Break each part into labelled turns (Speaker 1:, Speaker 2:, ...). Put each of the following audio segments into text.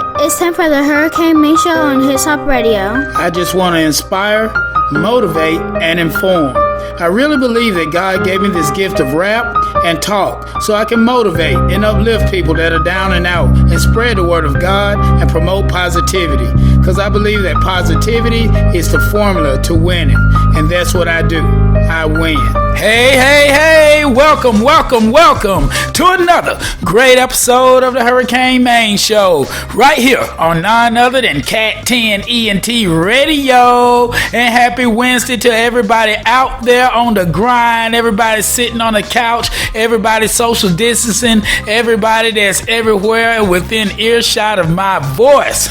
Speaker 1: It's time for the Hurricane Main Show on Hip Hop Radio.
Speaker 2: I just want to inspire, motivate, and inform. I really believe that God gave me this gift of rap and talk so I can motivate and uplift people that are down and out and spread the word of God and promote positivity. Because I believe that positivity is the formula to winning. And that's what I do. I win. Hey, welcome to another great episode of the Hurricane Main Show right here on none other than Cat 10 ENT Radio. And happy Wednesday to everybody out there on the grind, everybody sitting on the couch, everybody social distancing, everybody that's everywhere within earshot of my voice.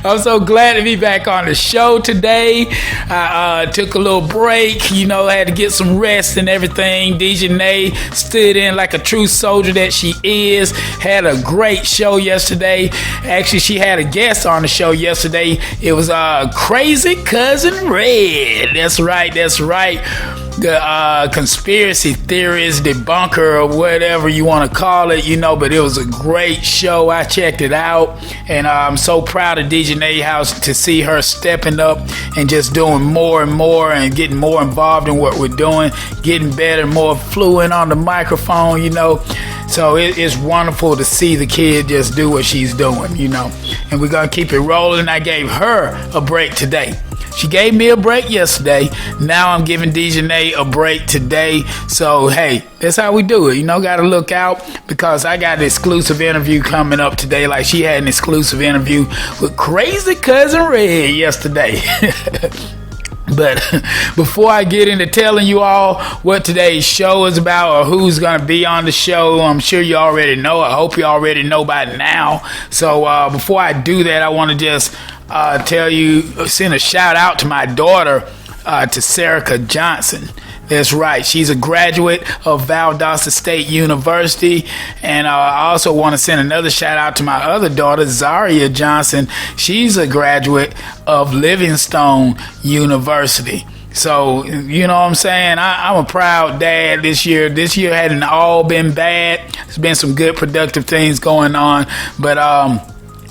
Speaker 2: I'm so glad to be back on the show today. I took a little break, had to get some rest and everything. Dejanay stood in like a true soldier that she is. Had a great show yesterday. Actually, she had a guest on the show yesterday. It was Crazy Cousin Red. That's right. The conspiracy theorist, debunker, or whatever you want to call it, but it was a great show. I checked it out, and I'm so proud of Dejanay House to see her stepping up and just doing more and more and getting more involved in what we're doing, getting better, more fluent on the microphone, So it's wonderful to see the kid just do what she's doing, and we're going to keep it rolling. I gave her a break today. She gave me a break yesterday. Now I'm giving Dejanay a break today. So, hey, that's how we do it. Got to look out because I got an exclusive interview coming up today. Like she had an exclusive interview with Crazy Cousin Red yesterday. But before I get into telling you all what today's show is about or who's going to be on the show, I'm sure you already know. I hope you already know by now. So before I do that, I want to just send a shout out to my daughter, to Serica Johnson. That's right. She's a graduate of Valdosta State University. And I also want to send another shout out to my other daughter, Zaria Johnson. She's a graduate of Livingstone University. So, you know what I'm saying? I'm a proud dad this year. This year hadn't all been bad. There's been some good productive things going on. But,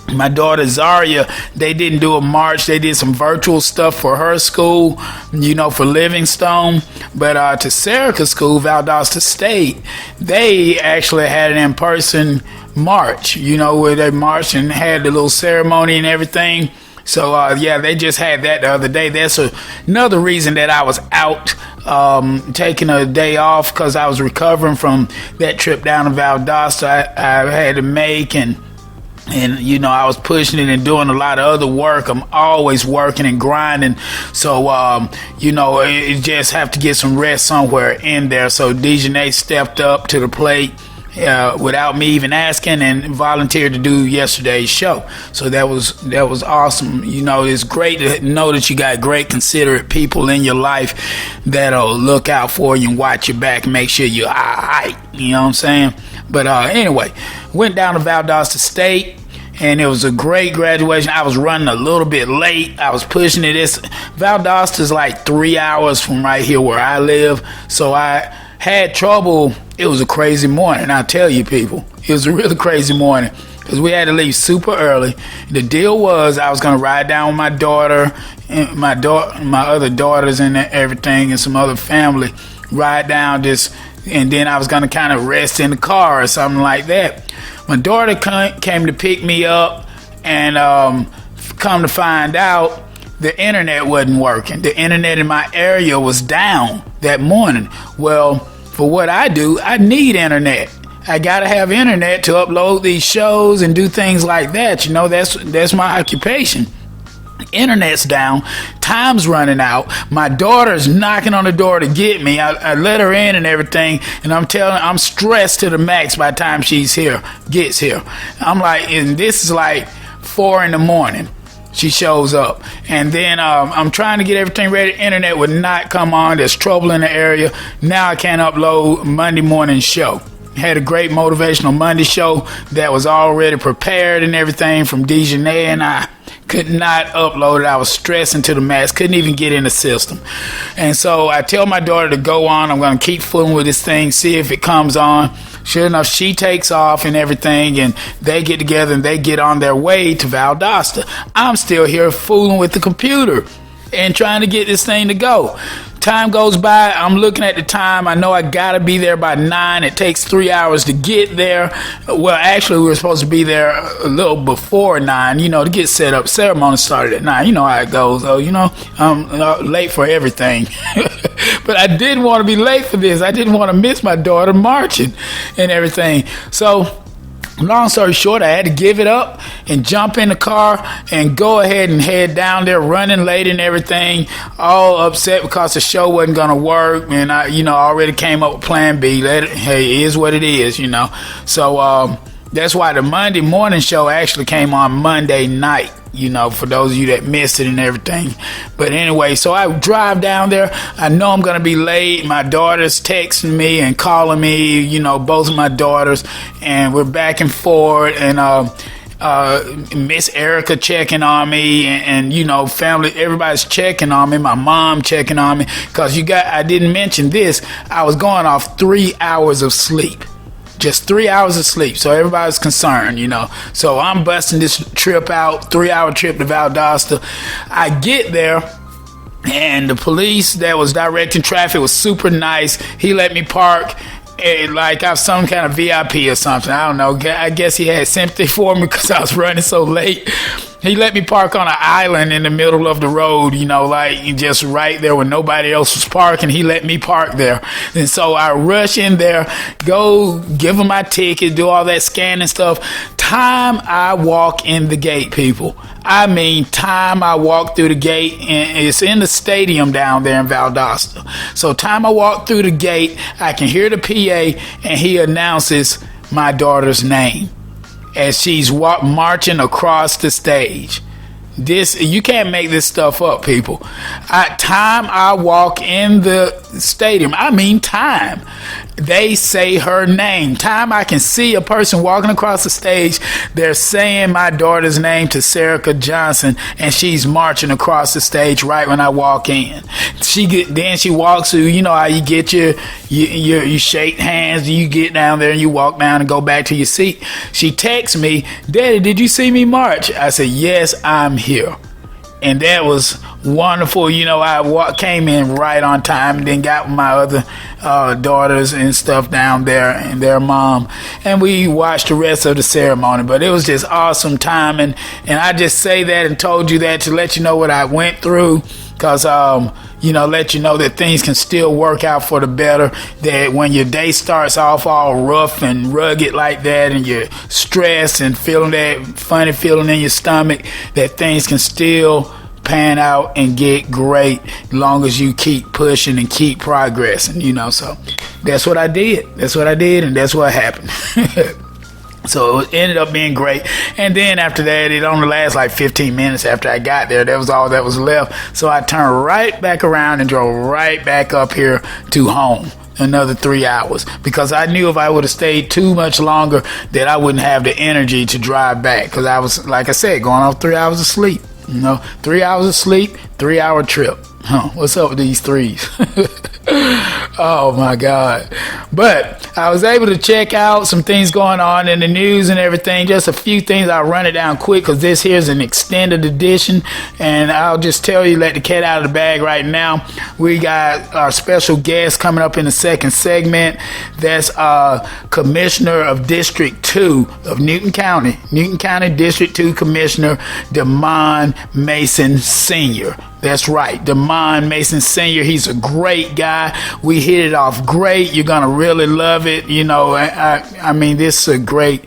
Speaker 2: my daughter Zaria, they didn't do a march. They did some virtual stuff for her school, for Livingstone. But to Serica's school, Valdosta State, they actually had an in-person march, where they marched and had the little ceremony and everything. So, they just had that the other day. That's another reason that I was out taking a day off because I was recovering from that trip down to Valdosta I had to make. And I was pushing it and doing a lot of other work. I'm always working and grinding. So, you just have to get some rest somewhere in there. So Dejanay stepped up to the plate without me even asking and volunteered to do yesterday's show. So that was awesome. It's great to know that you got great, considerate people in your life that'll look out for you and watch your back and make sure you're all right. You know what I'm saying? But anyway, went down to Valdosta State. And it was a great graduation. I was running a little bit late. I was pushing it. Valdosta is like 3 hours from right here where I live. So I had trouble. It was a crazy morning, I tell you people. It was a really crazy morning because we had to leave super early. The deal was I was going to ride down with my daughter, and my other daughters and everything, and some other family. Ride down and then I was going to kind of rest in the car or something like that. My daughter came to pick me up, and come to find out, the internet wasn't working. The internet in my area was down that morning. Well, for what I do, I need internet. I gotta have internet to upload these shows and do things like that. That's my occupation. Internet's down, time's running out, my daughter's knocking on the door to get me. I let her in and everything, and I'm stressed to the max by the time gets here. I'm like, and this is like 4 a.m. she shows up, and then I'm trying to get everything ready. Internet would not come on. There's trouble in the area. Now I can't upload Monday morning show. Had a great motivational Monday show that was already prepared and everything from Dejanay, and I could not upload it. I was stressing to the max, couldn't even get in the system. And so I tell my daughter to go on. I'm going to keep fooling with this thing, see if it comes on. Sure enough, she takes off and everything, and they get together and they get on their way to Valdosta. I'm still here fooling with the computer and trying to get this thing to go. Time goes by. I'm looking at the time. I know I gotta be there by 9. It takes 3 hours to get there. Well, actually, we were supposed to be there a little before 9, to get set up. Ceremony started at 9. You know how it goes, though. I'm late for everything. But I didn't want to be late for this. I didn't want to miss my daughter marching and everything. So, long story short, I had to give it up and jump in the car and go ahead and head down there, running late and everything, all upset because the show wasn't going to work. And I, already came up with plan B. Hey, it is what it is, So, that's why the Monday morning show actually came on Monday night, for those of you that missed it and everything. But anyway, so I drive down there. I know I'm going to be late. My daughter's texting me and calling me, both of my daughters, and we're back and forth. And Miss Erica checking on me, and family, everybody's checking on me. My mom checking on me, because I didn't mention this. I was going off 3 hours of sleep. Just 3 hours of sleep, so everybody's concerned, So I'm busting this trip out, 3-hour trip to Valdosta. I get there, and the police that was directing traffic was super nice. He let me park like I was some kind of VIP or something. I don't know. I guess he had sympathy for me because I was running so late. He let me park on an island in the middle of the road, like just right there where nobody else was parking. He let me park there. And so I rush in there, go give him my ticket, do all that scanning stuff. Time I walk in the gate, people. I mean, time I walk through the gate, and it's in the stadium down there in Valdosta. So time I walk through the gate, I can hear the PA, and he announces my daughter's name as she's marching across the stage. You can't make this stuff up, people. Time I walk in the stadium, I mean time, they say her name. Time I can see a person walking across the stage, they're saying my daughter's name to Serica Johnson, and she's marching across the stage right when I walk in. Then she walks through, how you get you shake hands, you get down there and you walk down and go back to your seat. She texts me, "Daddy, did you see me march?" I said, "Yes, I'm here." And that was wonderful. I came in right on time, and then got my other daughters and stuff down there and their mom, and we watched the rest of the ceremony. But it was just awesome time, and I just say that and told you that to let you know what I went through, because let you know that things can still work out for the better, that when your day starts off all rough and rugged like that, and you're stressed and feeling that funny feeling in your stomach, that things can still pan out and get great as long as you keep pushing and keep progressing, so that's what I did, and that's what happened. So it ended up being great. And then after that, it only lasted like 15 minutes after I got there. That was all that was left. So I turned right back around and drove right back up here to home. Another 3 hours, because I knew if I would have stayed too much longer that I wouldn't have the energy to drive back, because I was, like I said, going off 3 hours of sleep. 3 hours of sleep, 3 hour trip. What's up with these threes? Oh my God. But I was able to check out some things going on in the news and everything. Just a few things. I'll run it down quick because this here's an extended edition. And I'll just tell you, let the cat out of the bag right now. We got our special guest coming up in the second segment. That's Commissioner of District 2 of Newton County. Newton County District 2 Commissioner Demond Mason Sr. That's right, Demond Mason Sr. He's a great guy. We hit it off great. You're going to really love it. I mean, this is a great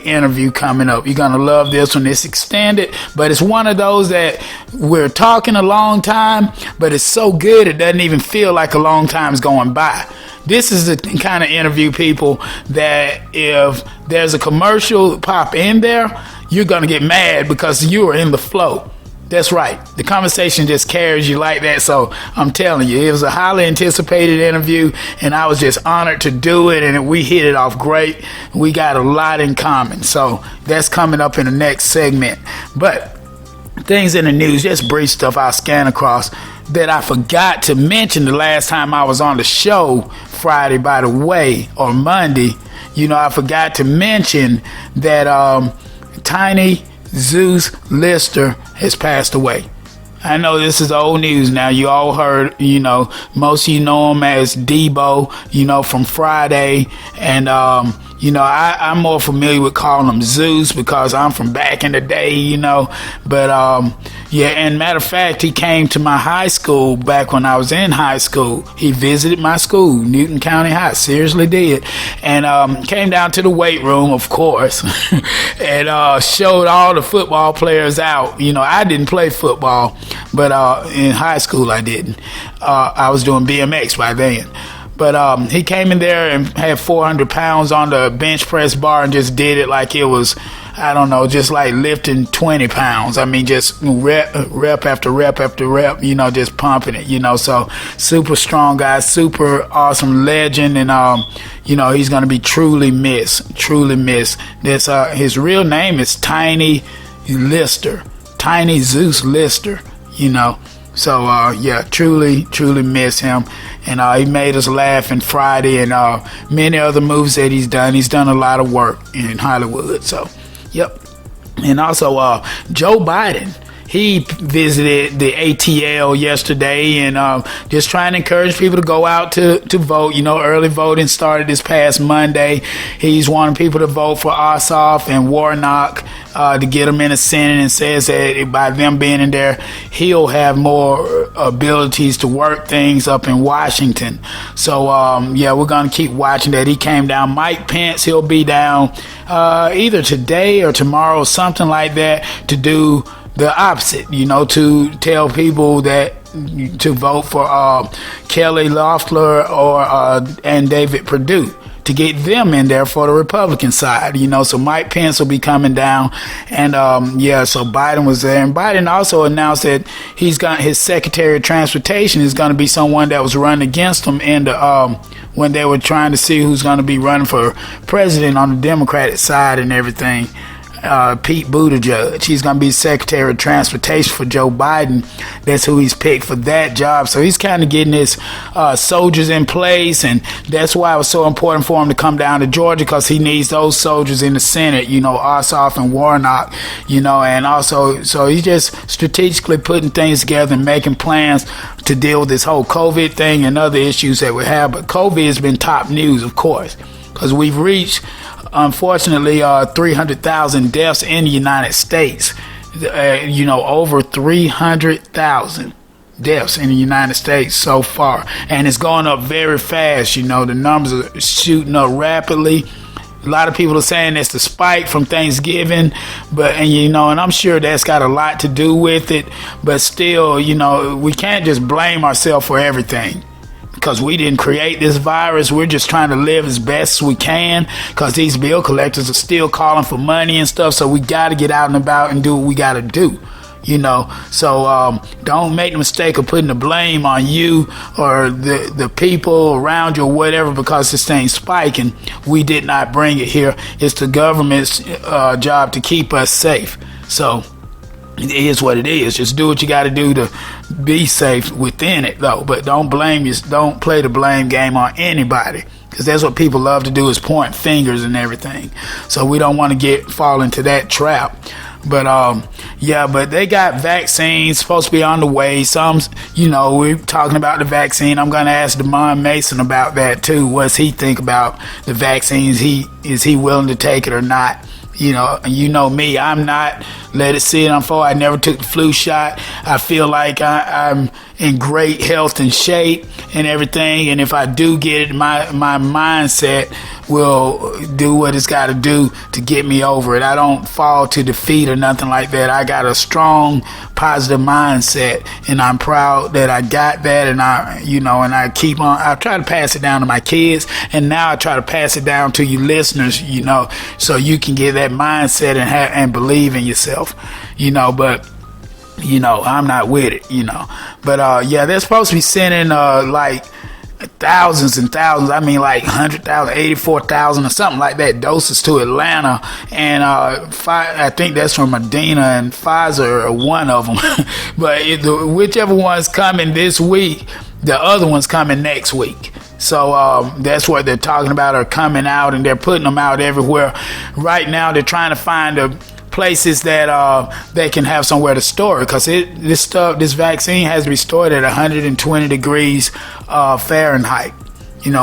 Speaker 2: interview coming up. You're going to love this one. It's extended, but it's one of those that we're talking a long time, but it's so good it doesn't even feel like a long time is going by. This is the kind of interview, people, that if there's a commercial pop in there, you're going to get mad because you are in the flow. That's right. The conversation just carries you like that. So I'm telling you, it was a highly anticipated interview, and I was just honored to do it, and we hit it off great. We got a lot in common. So that's coming up in the next segment. But things in the news, just brief stuff I'll scan across that I forgot to mention the last time I was on the show, Friday, by the way, or Monday. I forgot to mention that Tiny Zeus Lister has passed away. I know this is old news now. You all heard, most of you know him as Debo, from Friday. And, I'm more familiar with calling him Zeus because I'm from back in the day, But, and matter of fact, he came to my high school back when I was in high school. He visited my school, Newton County High, seriously did. And came down to the weight room, of course, and showed all the football players out. I didn't play football, but in high school I didn't. I was doing BMX by then. But he came in there and had 400 pounds on the bench press bar and just did it like it was, I don't know, just like lifting 20 pounds. I mean, just rep after rep after rep, just pumping it, So super strong guy, super awesome legend. And, he's going to be truly missed. This, his real name is Tiny Lister, Tiny Zeus Lister, So, truly miss him. And he made us laugh in Friday and many other movies that he's done. He's done a lot of work in Hollywood. So, yep. And also, Joe Biden. He visited the ATL yesterday and just trying to encourage people to go out to vote. Early voting started this past Monday. He's wanting people to vote for Ossoff and Warnock to get them in the Senate, and says that by them being in there, he'll have more abilities to work things up in Washington. So, we're going to keep watching that. He came down. Mike Pence, he'll be down either today or tomorrow, something like that, to do the opposite, to tell people that to vote for Kelly Loeffler and David Perdue, to get them in there for the Republican side, So Mike Pence will be coming down, and so Biden was there, and Biden also announced that his Secretary of Transportation is going to be someone that was running against him in the when they were trying to see who's going to be running for president on the Democratic side and everything. Pete Buttigieg. He's going to be Secretary of Transportation for Joe Biden. That's who he's picked for that job. So he's kind of getting his soldiers in place, and that's why it was so important for him to come down to Georgia, because he needs those soldiers in the Senate, Ossoff and Warnock, and also, so he's just strategically putting things together and making plans to deal with this whole COVID thing and other issues that we have. But COVID has been top news, of course, because we've reached, unfortunately, 300,000 deaths in the United States. Over 300,000 deaths in the United States so far. And it's going up very fast. The numbers are shooting up rapidly. A lot of people are saying it's the spike from Thanksgiving, and I'm sure that's got a lot to do with it. But still, we can't just blame ourselves for everything, because we didn't create this virus. We're just trying to live as best as we can, because these bill collectors are still calling for money and stuff. So we got to get out and about and do what we got to do, So don't make the mistake of putting the blame on you or the people around you or whatever, because this thing's spiking. We did not bring it here. It's the government's job to keep us safe. So it is what it is. Just do what you got to do to be safe within it, though. But don't play the blame game on anybody, because that's what people love to do, is point fingers and everything. So we don't want to fall into that trap. But but they got vaccines supposed to be on the way. Some, we're talking about the vaccine. I'm going to ask DeMond Mason about that too. What's he think about the vaccines? Is he willing to take it or not? Me, I'm not. Let it sit unfold. I never took the flu shot. I feel like I'm in great health and shape and everything. And if I do get it, my mindset will do what it's got to do to get me over it. I don't fall to defeat or nothing like that. I got a strong, positive mindset, and I'm proud that I got that. And and I keep on. I try to pass it down to my kids, and now I try to pass it down to you listeners. So you can get that mindset and believe in yourself. But I'm not with it. But they're supposed to be sending like thousands and thousands, I mean like 100,000, 84,000 or something like that doses to Atlanta, and I think that's from Moderna and Pfizer, or one of them. But whichever one's coming this week, the other one's coming next week. So that's what they're talking about, are coming out, and they're putting them out everywhere. Right now, they're trying to find the places that they can have somewhere to store it, because this vaccine has to be stored at 120 degrees Fahrenheit.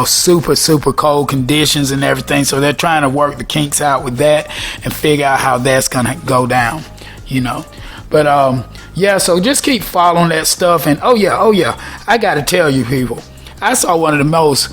Speaker 2: Super, super cold conditions and everything. So they're trying to work the kinks out with that and figure out how that's going to go down, But, so just keep following that stuff. And, oh, yeah, I got to tell you, people, I saw one of the most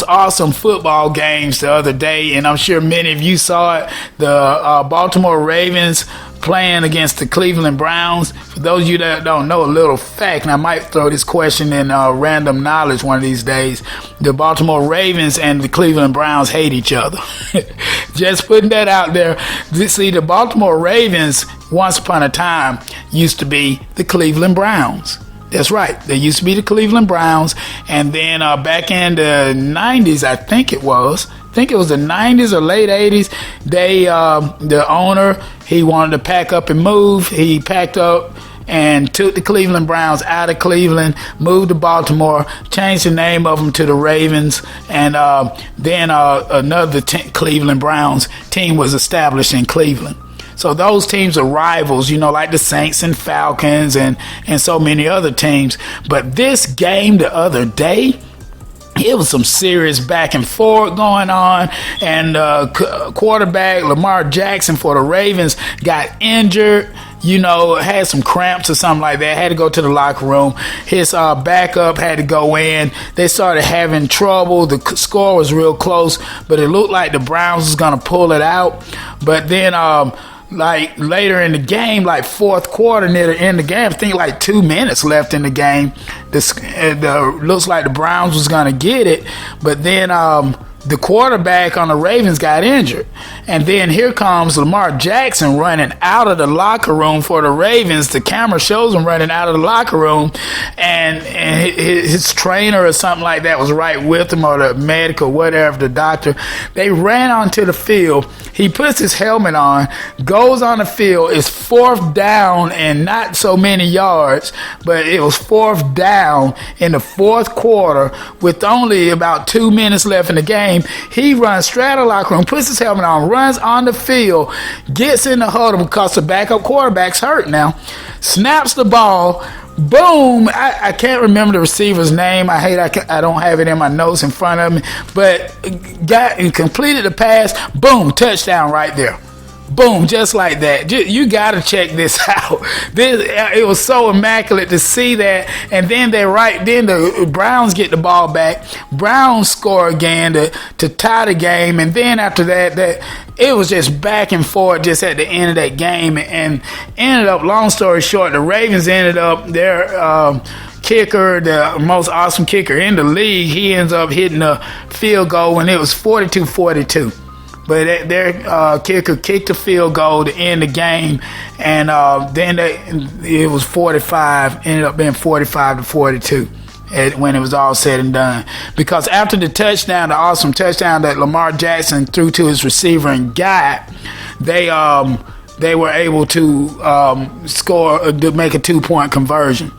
Speaker 2: awesome football games the other day, and I'm sure many of you saw it. The Baltimore Ravens playing against the Cleveland Browns. For those of you that don't know, a little fact, and I might throw this question in random knowledge one of these days. The Baltimore Ravens and the Cleveland Browns hate each other. Just putting that out there. See, the Baltimore Ravens, once upon a time, used to be the Cleveland Browns. That's right. They used to be the Cleveland Browns. And then back in the 90s, I think it was the 90s or late 80s, the owner, he wanted to pack up and move. He packed up and took the Cleveland Browns out of Cleveland, moved to Baltimore, changed the name of them to the Ravens, and then another Cleveland Browns team was established in Cleveland. So those teams are rivals, like the Saints and Falcons and so many other teams. But this game the other day, it was some serious back and forth going on, and quarterback Lamar Jackson for the Ravens got injured. Had some cramps or something like that, had to go to the locker room. His backup had to go in. They started having trouble. The score was real close, but it looked like the Browns was going to pull it out. But then like later in the game, like fourth quarter near the end of the game, I think like 2 minutes left in the game, looks like the Browns was going to get it, but then the quarterback on the Ravens got injured. And then here comes Lamar Jackson running out of the locker room for the Ravens. The camera shows him running out of the locker room, and his trainer or something like that was right with him, or the medic or whatever, the doctor. They ran onto the field. He puts his helmet on, goes on the field. It's fourth down and not so many yards, but it was fourth down in the fourth quarter with only about 2 minutes left in the game. He runs straight out of the locker room, puts his helmet on, runs on the field, gets in the huddle because the backup quarterback's hurt now, snaps the ball, boom, I can't remember the receiver's name. I don't have it in my notes in front of me, but got and completed the pass, boom, touchdown right there. Boom, just like that. You got to check this out. It was so immaculate to see that. And then the Browns get the ball back. Browns score again to tie the game. And then after that it was just back and forth just at the end of that game. And ended up, long story short, the Ravens ended up their kicker, the most awesome kicker in the league. He ends up hitting a field goal, and it was 42-42. But their kicker kicked a field goal to end the game, and then it was 45, ended up being 45-42 when it was all said and done. Because after the touchdown, the awesome touchdown that Lamar Jackson threw to his receiver and got, they were able to score, to make a 2-point conversion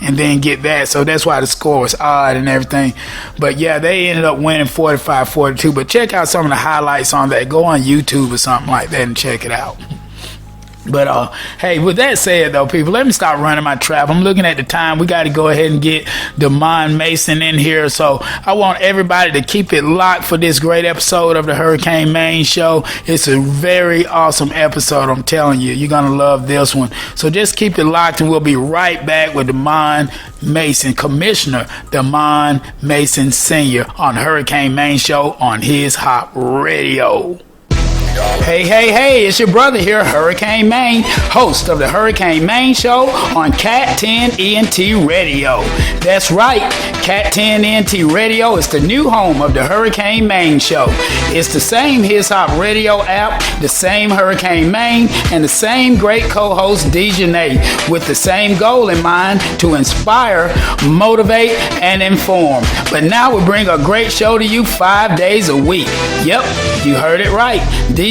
Speaker 2: and then get that. So that's why the score was odd and everything. But yeah, they ended up winning 45-42. But check out some of the highlights on that. Go on YouTube or something like that and check it out. But hey, with that said though, people, let me stop running my trap. I'm looking at the time. We got to go ahead and get Demond Mason in here. So I want everybody to keep it locked for this great episode of the Hurricane Main Show. It's a very awesome episode. I'm telling you, you're gonna love this one. So just keep it locked, and we'll be right back with Demond Mason, Commissioner Demond Mason Sr. on Hurricane Main Show on His Hop Radio. Hey, it's your brother here, Hurricane Main, host of the Hurricane Main Show on Cat 10 ENT Radio. That's right, Cat 10 ENT Radio is the new home of the Hurricane Main Show. It's the same His Hop Radio app, the same Hurricane Main, and the same great co-host DJanae, with the same goal in mind: to inspire, motivate, and inform. But now we bring a great show to you 5 days a week. Yep, you heard it right.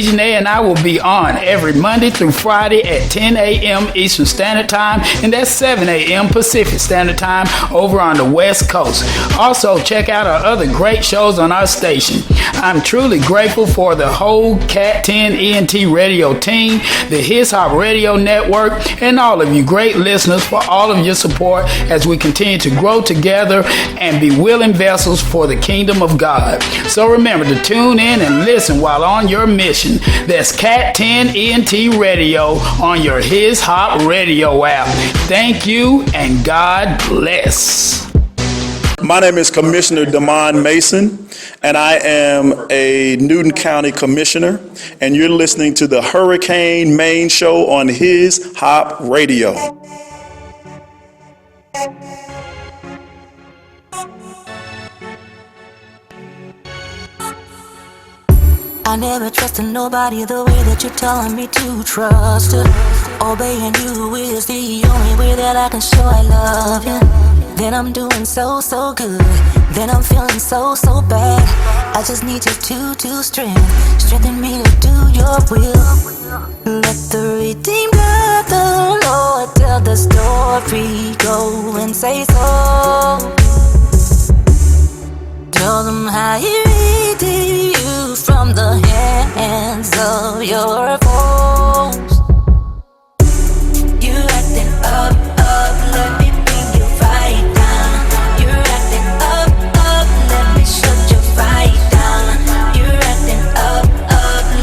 Speaker 2: Dejanay and I will be on every Monday through Friday at 10 a.m. Eastern Standard Time, and that's 7 a.m. Pacific Standard Time over on the West Coast. Also, check out our other great shows on our station. I'm truly grateful for the whole Cat 10 ENT radio team, the His Hop Radio Network, and all of you great listeners for all of your support as we continue to grow together and be willing vessels for the kingdom of God. So remember to tune in and listen while on your mission. That's Cat 10 ENT Radio on your His Hop Radio app. Thank you and God bless.
Speaker 3: My name is Commissioner Damon Mason, and I am a Newton County Commissioner, and you're listening to the Hurricane Main Show on His Hop Radio.
Speaker 4: I never trusted nobody the way that you're telling me to trust her. Obeying you is the only way that I can show I love you. Then I'm doing so good. Then I'm feeling so bad. I just need you to strengthen me to do your will. Let the redeemed of the Lord tell the story. Go and say so. Tell them how He redeemed you from the hands of your foes. You acting up, let me bring you right down. You're acting up, let me shut you right down. You're acting up,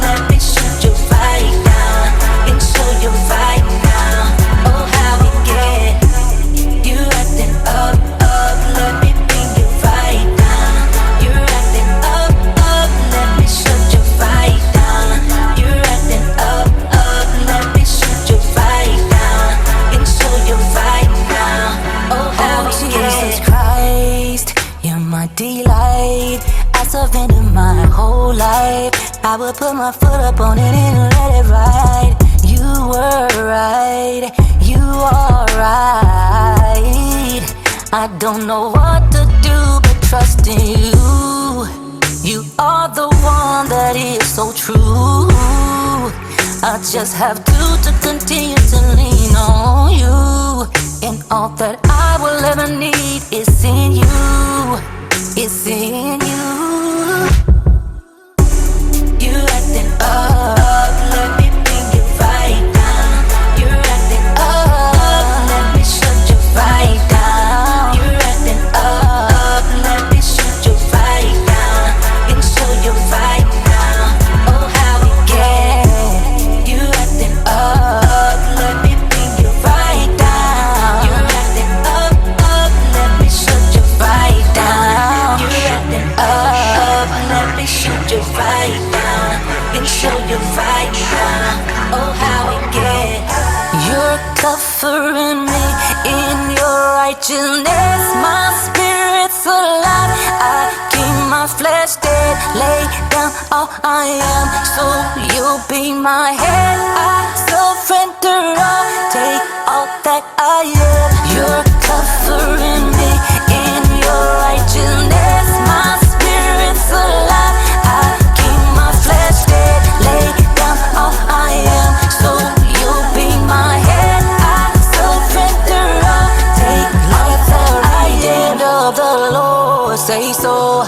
Speaker 4: let me shut you right down and show you right now. Oh, how we get. You acting up, let me bring you right down. You're acting up, let me shut you right down. You're acting up, let me shut you right down and show you right now. Oh, how we Jesus Christ, you're my delight. I surrender my whole life. I would put my foot up on it and let it ride. You were right, you are right. I don't know what to do but trust in you. You are the one that is so true. I just have to continue to lean on you. And all that I will ever need is in you. It's in you. You acting up, let me bring you right down. You're acting up, let me shut you right down. You're acting up, let me shut you right down and show you right now. Oh, how we get. You acting up, let me bring you right down. You're acting up, let me shut you right down. You're acting up, let me shut you right down and show you right now. Oh, how we get. You're covering me in your righteousness. My spirit's alive. I keep my flesh dead, lay down all I am, so you'll be my head. I surrender all, take all that I am. You're covering me in your righteousness. My spirit's alive. I keep my flesh dead, lay down all I am, so you'll be my head. I surrender all, take all that I am. Of the Lord say so.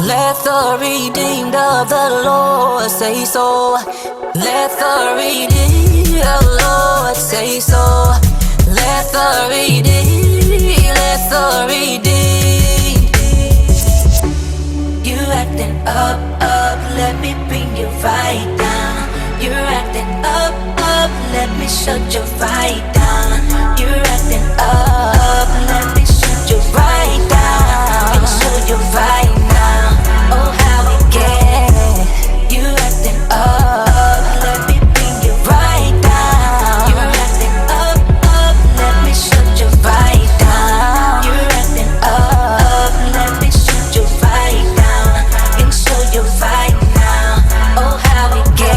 Speaker 4: Let the redeemed of the Lord say so. Let the redeemed of the Lord say so. Let the redeemed, let the redeemed. You acting up, let me bring you right down. You're acting up, let me shut you right down. You're acting up, let me shut you right down and show you right now. Oh, how we get. You acting up, let me bring you right down. You're acting up, let me shut you right down. You're acting up, let me shut you right down and show you right now. Oh, how we get.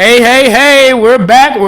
Speaker 2: Hey, we're back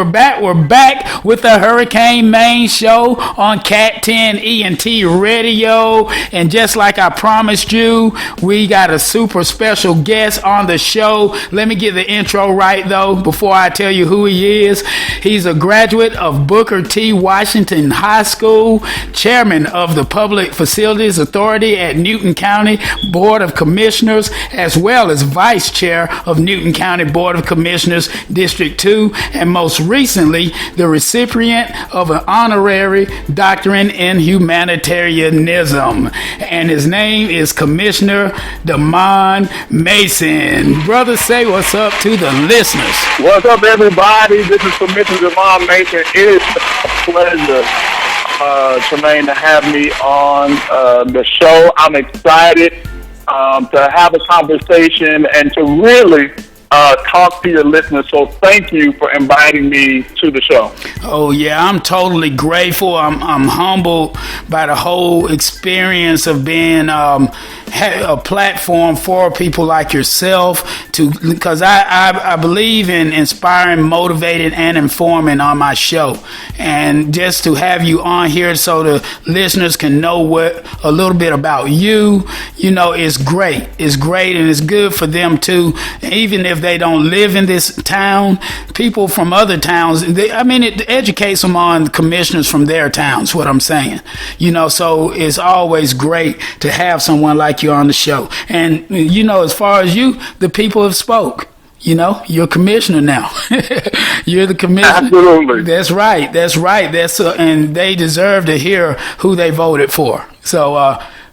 Speaker 2: with the Hurricane Main Show on Cat 10 ENT Radio. And just like I promised you, we got a super special guest on the show. Let me get the intro right, though, before I tell you who he is. He's a graduate of Booker T. Washington High School, chairman of the Public Facilities Authority at Newton County Board of Commissioners, as well as vice chair of Newton County Board of Commissioners District 2, and most recently the recipient of an honorary doctorate in humanitarianism. And his name is Commissioner Damon Mason. Brother, say what's up to the listeners.
Speaker 5: What's up, everybody? This is Commissioner Damon Mason. It is a pleasure, Tremaine, to have me on the show. I'm excited to have a conversation and to really talk to your listeners. So thank you for inviting me to the show.
Speaker 2: Oh yeah, I'm totally grateful. I'm humbled by the whole experience of being a platform for people like yourself, because I believe in inspiring, motivating, and informing on my show. And just to have you on here so the listeners can know a little bit about you, is great. It's great, and it's good for them too. Even if they don't live in this town, people from other towns, it educates them on commissioners from their towns, what I'm saying. So it's always great to have someone like you on the show. And, as far as you, the people have spoke. You're commissioner now. You're the commissioner.
Speaker 5: Absolutely.
Speaker 2: That's right. And they deserve to hear who they voted for. So,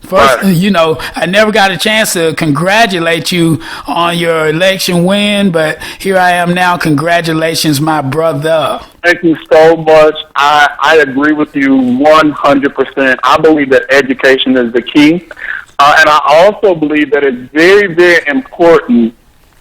Speaker 2: first, I never got a chance to congratulate you on your election win, but here I am now. Congratulations, my brother.
Speaker 5: Thank you so much. I agree with you 100%. I believe that education is the key. And I also believe that it's very, very important,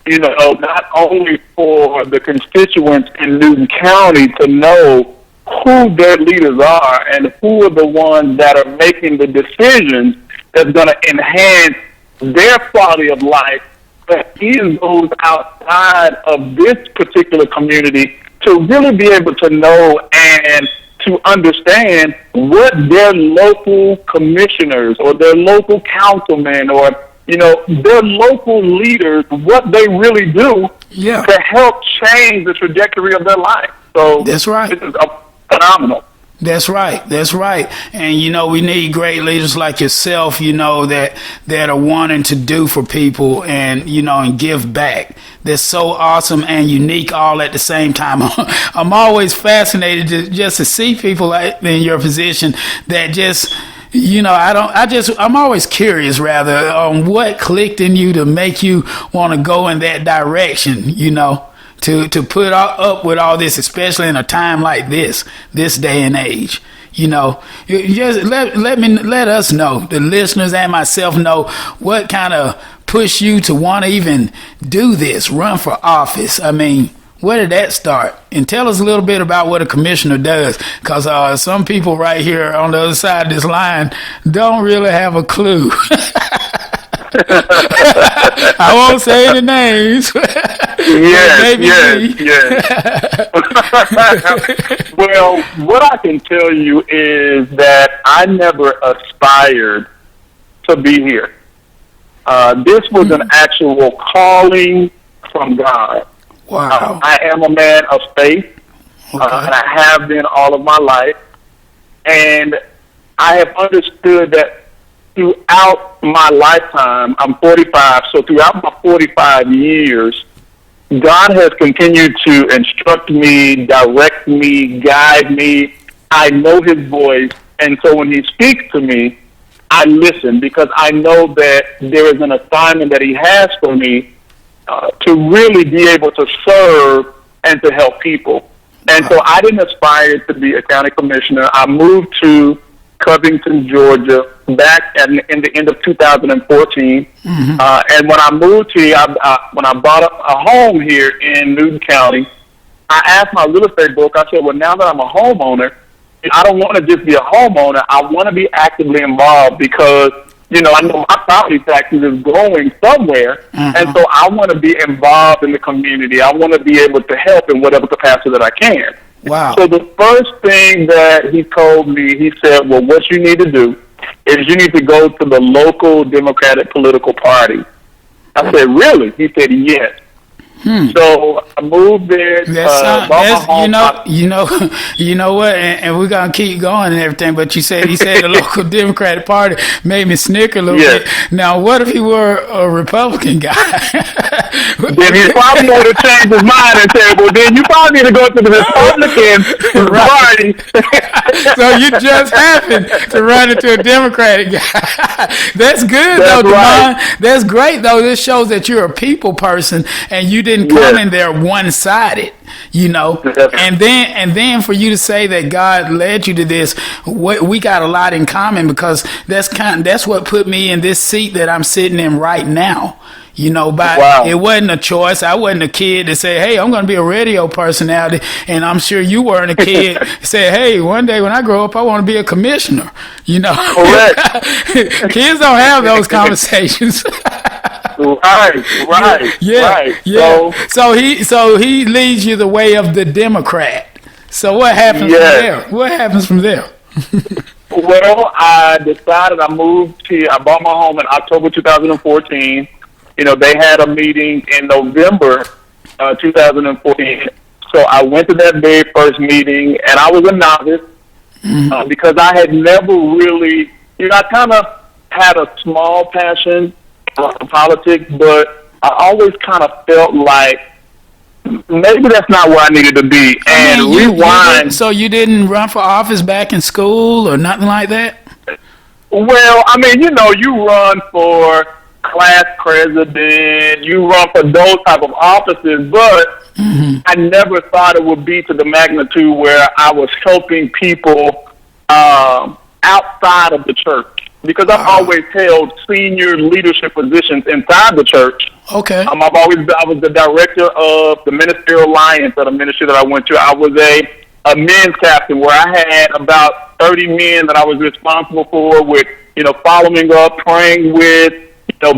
Speaker 5: not only for the constituents in Newton County to know who their leaders are and who are the ones that are making the decisions that's going to enhance their quality of life, but even those outside of this particular community to really be able to know and to understand what their local commissioners or their local councilmen or, their local leaders, what they really do to help change the trajectory of their life. So
Speaker 2: that's right.
Speaker 5: This is phenomenal.
Speaker 2: That's right. And, we need great leaders like yourself, that are wanting to do for people and, and give back. That's so awesome and unique all at the same time. I'm always fascinated to see people in your position that just, I'm always curious rather on what clicked in you to make you want to go in that direction, to put up with all this, especially in a time like this day and age. Just let us know, the listeners and myself know, what kind of push you to want to even do this, run for office. Where did that start? And tell us a little bit about what a commissioner does, because some people right here on the other side of this line don't really have a clue. I won't say any names.
Speaker 5: Yes. Well, what I can tell you is that I never aspired to be here. This was an actual calling from God.
Speaker 2: Wow.
Speaker 5: I am a man of faith, and I have been all of my life. And I have understood that throughout my lifetime, I'm 45, so throughout my 45 years, God has continued to instruct me, direct me, guide me. I know his voice, and so when he speaks to me, I listen, because I know that there is an assignment that he has for me to really be able to serve and to help people. And so I didn't aspire to be a county commissioner. I moved to Covington, Georgia, back in the end of 2014. And when I moved here, when I bought a home here in Newton County, I asked my real estate broker, I said, well, now that I'm a homeowner, I don't want to just be a homeowner. I want to be actively involved, because I know my property taxes is going somewhere, and so I want to be involved in the community. I want to be able to help in whatever capacity that I can.
Speaker 2: Wow.
Speaker 5: So the first thing that he told me, he said, well, what you need to do is you need to go to the local Democratic political party. I said, really? He said, yes. So I moved there.
Speaker 2: You know what? And we're gonna keep going and everything. But he said the local Democratic Party made me snicker a little bit. Now, what if he were a Republican guy?
Speaker 5: Then he probably would have changed his mind and said, "Well, then you probably need to go to the Republican Party."
Speaker 2: So you just happened to run into a Democratic guy. That's good, though,
Speaker 5: right.
Speaker 2: Demond. That's great, though. This shows that you're a people person and you didn't come in there one-sided, and then for you to say that God led you to this, we got a lot in common, because that's what put me in this seat that I'm sitting in right now. It wasn't a choice. I wasn't a kid that said, hey, I'm going to be a radio personality. And I'm sure you weren't a kid that said, hey, one day when I grow up, I want to be a commissioner.
Speaker 5: Correct.
Speaker 2: Kids don't have those conversations.
Speaker 5: Right.
Speaker 2: Yeah. So he leads you the way of the Democrat. So what happens from there? What happens from there?
Speaker 5: Well, I decided I bought my home in October 2014. They had a meeting in November 2014. So I went to that very first meeting, and I was a novice because I had never really, I kind of had a small passion for politics, but I always kind of felt like maybe that's not where I needed to be. And rewind.
Speaker 2: So you didn't run for office back in school or nothing like that?
Speaker 5: Well, you run for class president, you run for those type of offices, but I never thought it would be to the magnitude where I was helping people outside of the church, because I've always held senior leadership positions inside the church.
Speaker 2: Okay.
Speaker 5: I was the director of the Ministerial Alliance at a ministry that I went to. I was a men's captain where I had about 30 men that I was responsible for, with following up, praying with,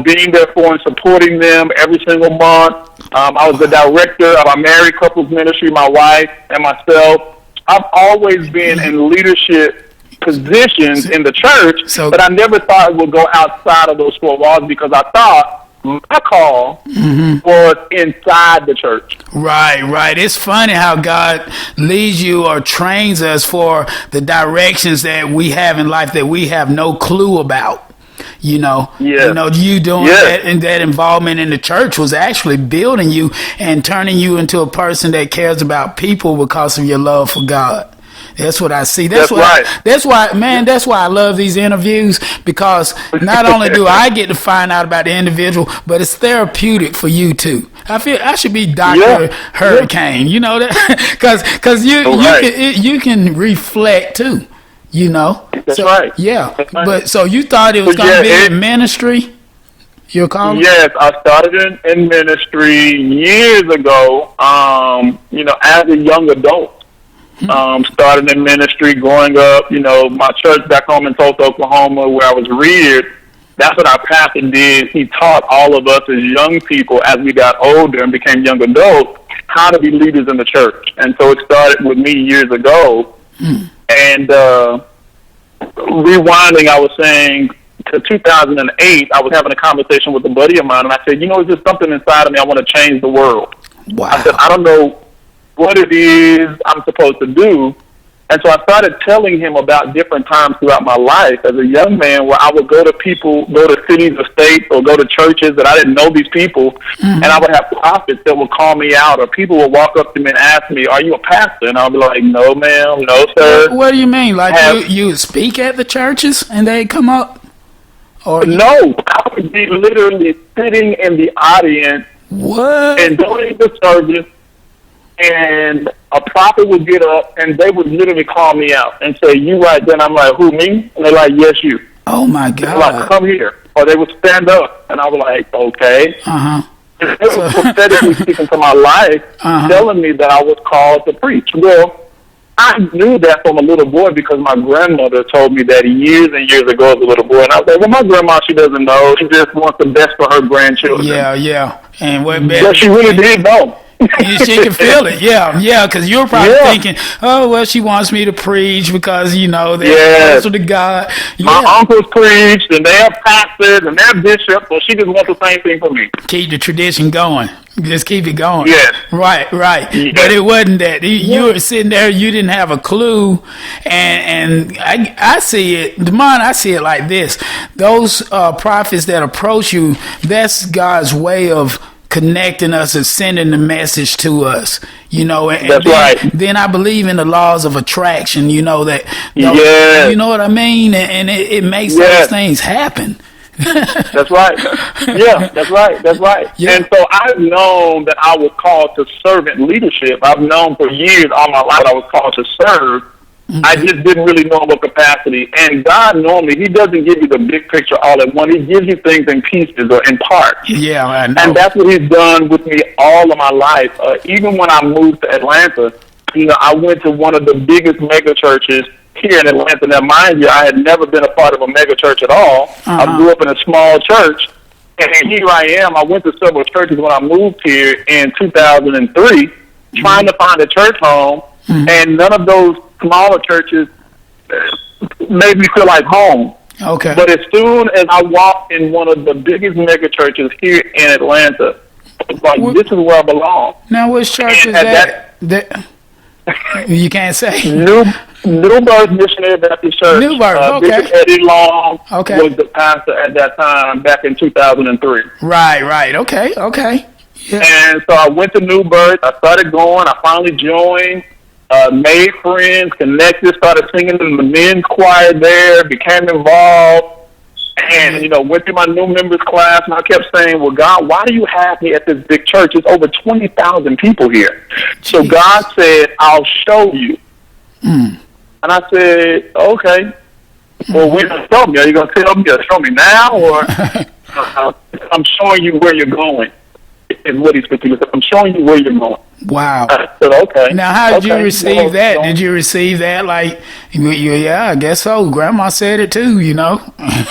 Speaker 5: being there for and supporting them every single month. I was the director of our married couples ministry, my wife and myself. I've always been in leadership positions in the church, but I never thought it would go outside of those four walls, because I thought my call was inside the church. Right.
Speaker 2: It's funny how God leads you or trains us for the directions that we have in life that we have no clue about. You doing that, and that involvement in the church was actually building you and turning you into a person that cares about people because of your love for God. That's what I see. That's why I love these interviews, because not only do I get to find out about the individual, but it's therapeutic for you too. I feel I should be Dr. Hurricane, that, because you can reflect too.
Speaker 5: That's right.
Speaker 2: Yeah. But so you thought it was going to be in ministry? Your call?
Speaker 5: Yes, I started in ministry years ago. As a young adult, started in ministry growing up. My church back home in Tulsa, Oklahoma, where I was reared. That's what our pastor did. He taught all of us as young people, as we got older and became young adults, how to be leaders in the church. And so it started with me years ago. And rewinding, I was saying, to 2008, I was having a conversation with a buddy of mine, and I said, is there something inside of me? I want to change the world.
Speaker 2: Wow.
Speaker 5: I said, I don't know what it is I'm supposed to do. And so I started telling him about different times throughout my life as a young man where I would go to cities or states, or go to churches that I didn't know these people, and I would have prophets that would call me out, or people would walk up to me and ask me, are you a pastor? And I'll be like, no, ma'am, no, sir.
Speaker 2: What do you mean? Like you speak at the churches and they come up? Or
Speaker 5: no, I would be literally sitting in the audience and during the service, and a prophet would get up and they would literally call me out and say, you right then. I'm like, who, me? And they're like, yes, you.
Speaker 2: Oh my God.
Speaker 5: They're like, come here. Or they would stand up and I was like, okay. They were prophetically speaking to my life, telling me that I was called to preach. Well, I knew that from a little boy because my grandmother told me that years and years ago as a little boy. And I was like, well, my grandma, she doesn't know. She just wants the best for her grandchildren.
Speaker 2: Yeah. And what
Speaker 5: But she really did know.
Speaker 2: she can feel it, yeah, because you're probably thinking, oh, well, she wants me to preach because, they're closer to God.
Speaker 5: My uncles preached, and they're pastors, and they're bishops, so she just wants the same thing for me.
Speaker 2: Keep the tradition going. Just keep it going.
Speaker 5: Yes.
Speaker 2: Right.
Speaker 5: Yes.
Speaker 2: But it wasn't that. You were sitting there, you didn't have a clue, and I see it, Damon, I see it like this. Those prophets that approach you, that's God's way of connecting us and sending the message to us, and
Speaker 5: That's
Speaker 2: then,
Speaker 5: right.
Speaker 2: Then I believe in the laws of attraction, that
Speaker 5: Yes.
Speaker 2: you know what I mean, and it makes those things happen.
Speaker 5: That's right. Yeah, that's right.
Speaker 2: Yeah.
Speaker 5: And so I've known that I was called to servant leadership. I've known for years, all my life, I was called to serve.
Speaker 2: Mm-hmm.
Speaker 5: I just didn't really know what capacity. And God normally, He doesn't give you the big picture all at once. He gives you things in pieces or in parts.
Speaker 2: Yeah, I know.
Speaker 5: And that's what He's done with me all of my life. Even when I moved to Atlanta, I went to one of the biggest mega churches here in Atlanta. Now, mind you, I had never been a part of a mega church at all. I grew up in a small church. And here I am. I went to several churches when I moved here in 2003, trying to find a church home. And none of those smaller churches made me feel like home.
Speaker 2: Okay.
Speaker 5: But as soon as I walked in one of the biggest mega churches here in Atlanta, I was like, this is where I belong.
Speaker 2: Now, which church is that? You can't say.
Speaker 5: New Birth Missionary Baptist Church.
Speaker 2: New Birth, okay.
Speaker 5: Bishop Eddie Long
Speaker 2: Okay.
Speaker 5: was the pastor at that time, back in 2003.
Speaker 2: Right. Okay. Yeah.
Speaker 5: And so I went to New Birth. I started going. I finally joined. Made friends, connected, started singing in the men's choir there, became involved, and, went through my new members class, and I kept saying, well, God, why do you have me at this big church? It's over 20,000 people here. So God said, I'll show you. And I said, okay. Well, when you show me, are you going to tell me or show me now, or I'm showing you where you're going, is what He's speaking. I'm showing you where you're going.
Speaker 2: Wow.
Speaker 5: I said, okay.
Speaker 2: Now, how did you receive that? Did you receive that like, yeah, I guess so. Grandma said it too,
Speaker 5: Yes.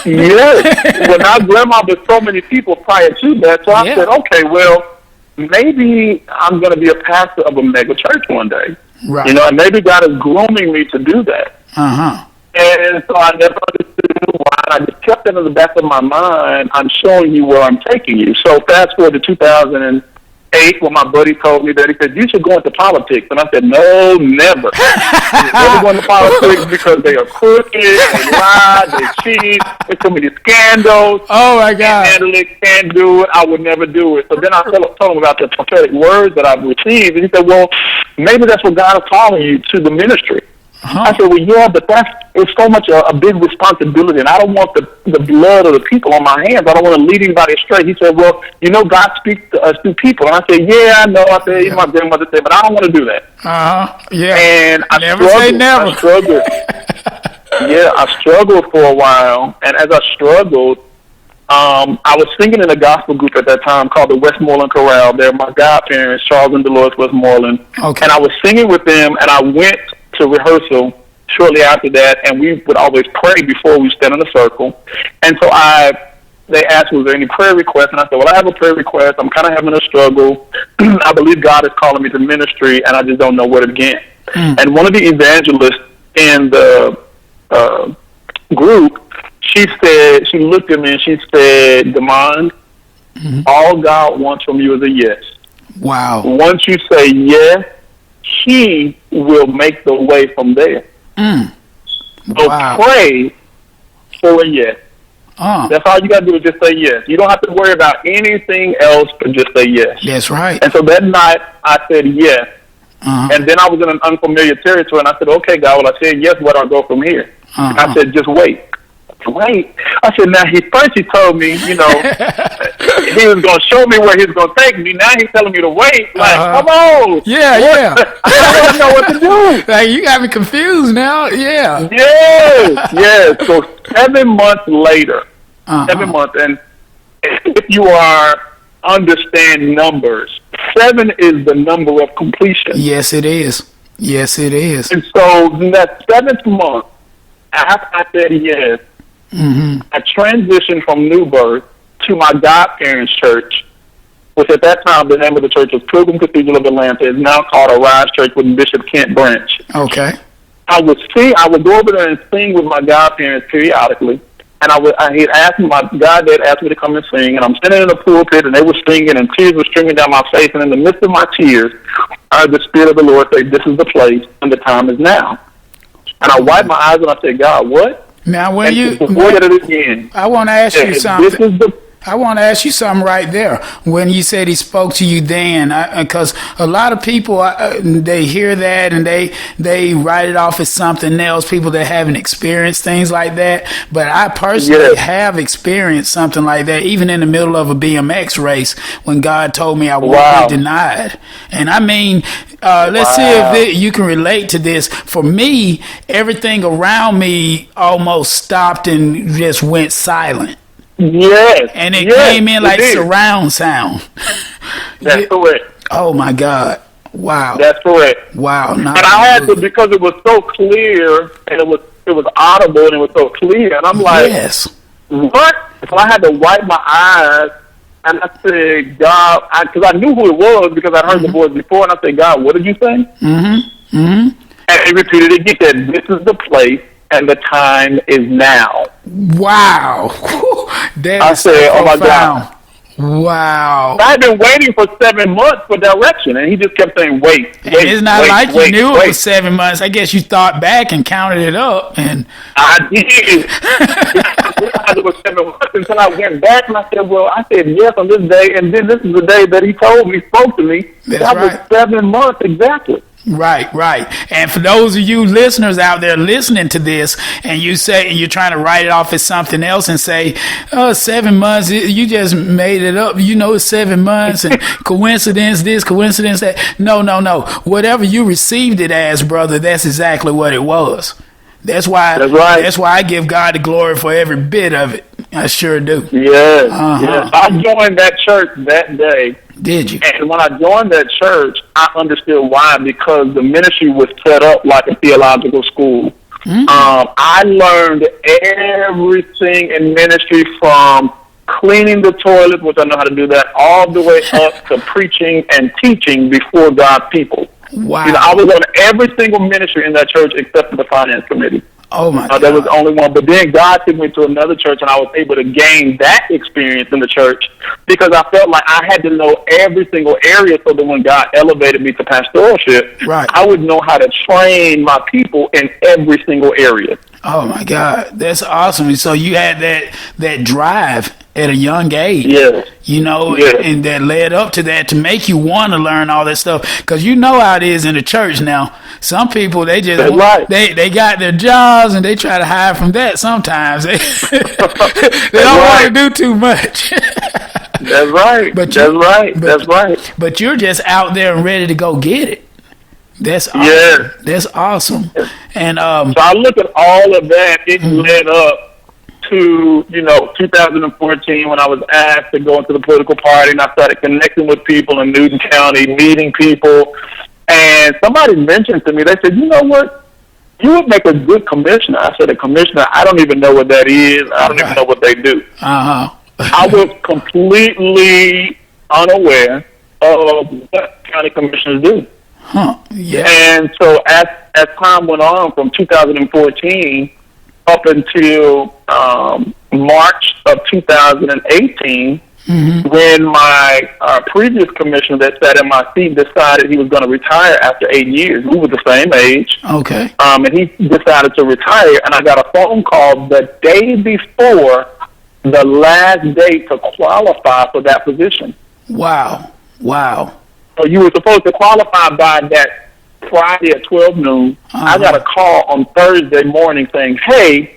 Speaker 5: Well, now Grandma, there's so many people prior to that. So I said, okay, well, maybe I'm going to be a pastor of a mega church one day.
Speaker 2: Right.
Speaker 5: And maybe God is grooming me to do that.
Speaker 2: Uh-huh.
Speaker 5: And so I never understood why. I just kept it in the back of my mind. I'm showing you where I'm taking you. So fast forward to 2008, when my buddy told me that, he said, you should go into politics. And I said, no, never. I'm never going to politics because they are crooked, they lie, they cheat, there's so many scandals.
Speaker 2: Oh, my God.
Speaker 5: Can't do it. I would never do it. So then I told him about the prophetic words that I've received. And he said, well, maybe that's what God is calling you to, the ministry. I said, well, yeah, but it's so much a big responsibility, and I don't want the blood of the people on my hands. I don't want to lead anybody astray. He said, well, God speaks to us through people. And I said, yeah, I know. I said, my grandmother said, but I don't want to do that.
Speaker 2: Yeah.
Speaker 5: And I
Speaker 2: never say never.
Speaker 5: I struggled. Yeah, I struggled for a while, and as I struggled, I was singing in a gospel group at that time called the Westmoreland Chorale. They're my godparents, Charles and Dolores Westmoreland.
Speaker 2: Okay.
Speaker 5: And I was singing with them, and I went to rehearsal shortly after that, and we would always pray before we stand in a circle. And so they asked, was there any prayer requests? And I said, well, I have a prayer request. I'm kind of having a struggle. I believe God is calling me to ministry, and I just don't know where to begin. And one of the evangelists in the group, she looked at me and she said, Damon, all God wants from you is a yes.
Speaker 2: Wow.
Speaker 5: Once you say yes, He will make the way from there. So pray for a yes. That's all you got to do is just say yes. You don't have to worry about anything else, but just say yes.
Speaker 2: That's right.
Speaker 5: And so that night, I said yes. And then I was in an unfamiliar territory, and I said, okay, God, well, I said yes, where do I go from here? I said, just wait. Wait. I said, now, he told me, he was going to show me where he was going to take me. Now he's telling me to wait. Like, come on.
Speaker 2: Yeah.
Speaker 5: I don't know what to do.
Speaker 2: Like, you got me confused now. Yeah.
Speaker 5: Yes. So 7 months later, 7 months, and if you are understand numbers, 7 is the number of completion.
Speaker 2: Yes, it is. Yes, it is.
Speaker 5: And so in that 7th month, after I said yes, I transitioned from New Birth to my godparents' church, which at that time the name of the church was Pilgrim Cathedral of Atlanta. It's now called Arise Church with Bishop Kent Branch.
Speaker 2: Okay.
Speaker 5: I would go over there and sing with my godparents periodically. And he'd asked me, my goddad asked me to come and sing, and I'm sitting in the pulpit, and they were singing, and tears were streaming down my face, and in the midst of my tears, I heard the Spirit of the Lord say, "This is the place, and the time is now." And I wiped my eyes, and I said, "God, what?"
Speaker 2: Now, when
Speaker 5: And
Speaker 2: you,
Speaker 5: before that again,
Speaker 2: I want to ask you
Speaker 5: this
Speaker 2: something.
Speaker 5: is the
Speaker 2: I want to ask you something right there. When you said he spoke to you then, because a lot of people, they hear that and they write it off as something else, people that haven't experienced things like that. But I personally have experienced something like that, even in the middle of a BMX race, when God told me I won't be denied. And I mean, let's see if you can relate to this. For me, everything around me almost stopped and just went silent.
Speaker 5: Yes.
Speaker 2: And it came in like surround sound.
Speaker 5: That's correct.
Speaker 2: Oh my God. Wow.
Speaker 5: That's correct.
Speaker 2: Wow.
Speaker 5: And I had to, because it was so clear and it was audible and it was so clear. And I'm like,
Speaker 2: yes.
Speaker 5: What? So I had to wipe my eyes and I said, God, because I knew who it was because I'd heard the voice before. And I said, God, what did you say? And he repeated it. He said, "This is the place and the time is now."
Speaker 2: Wow. That
Speaker 5: I
Speaker 2: is
Speaker 5: said,
Speaker 2: so
Speaker 5: "Oh my
Speaker 2: profound.
Speaker 5: God."
Speaker 2: Wow.
Speaker 5: I've been waiting for 7 months for direction, and he just kept saying, "Wait,
Speaker 2: And
Speaker 5: wait,
Speaker 2: it's not
Speaker 5: wait,
Speaker 2: like
Speaker 5: wait,
Speaker 2: you knew
Speaker 5: wait."
Speaker 2: it was 7 months. I guess you thought back and counted it up. And
Speaker 5: I did. I realized it was 7 months until I went back and I said, "Well, I said yes on this day, and then this is the day that he told me, spoke to me."
Speaker 2: That's
Speaker 5: that
Speaker 2: right.
Speaker 5: was 7 months exactly.
Speaker 2: Right. And for those of you listeners out there listening to this, and you say you're trying to write it off as something else and say, 7 months, you just made it up. You know, it's 7 months and coincidence this, coincidence that. No. Whatever you received it as, brother, that's exactly what it was. That's why.
Speaker 5: That's right.
Speaker 2: That's why I give God the glory for every bit of it. I sure do.
Speaker 5: Yes. Yes. I joined that church that day.
Speaker 2: Did you?
Speaker 5: And when I joined that church, I understood why, because the ministry was set up like a theological school. I learned everything in ministry, from cleaning the toilet, which I know how to do that, all the way up to preaching and teaching before God's people.
Speaker 2: Wow.
Speaker 5: You know, I was on every single ministry in that church except for the finance committee.
Speaker 2: Oh my God.
Speaker 5: There was only one. But then God took me to another church, and I was able to gain that experience in the church because I felt like I had to know every single area so that when God elevated me to pastoralship, I would know how to train my people in every single area.
Speaker 2: Oh my God, that's awesome! So you had that drive at a young age, you know, and that led up to that to make you want to learn all that stuff. Because you know how it is in the church now. Some people, they just they got their jobs and they try to hide from that. Sometimes they don't want to do too much.
Speaker 5: That's right. That's right.
Speaker 2: But you're just out there and ready to go get it. That's awesome.
Speaker 5: Yeah.
Speaker 2: That's awesome. And
Speaker 5: so I look at all of that. It led up to 2014 when I was asked to go into the political party, and I started connecting with people in Newton County, meeting people. And somebody mentioned to me, they said, "You know what? You would make a good commissioner." I said, "A commissioner? I don't even know what that is. I don't even know what they do." I was completely unaware of what county commissioners do. And so as time went on from 2014 up until March of 2018, when my previous commissioner that sat in my seat decided he was going to retire after 8 years. We were the same age.
Speaker 2: Okay.
Speaker 5: And he decided to retire, and I got a phone call the day before the last day to qualify for that position.
Speaker 2: Wow.
Speaker 5: So you were supposed to qualify by that Friday at 12 noon. I got a call on Thursday morning saying, "Hey,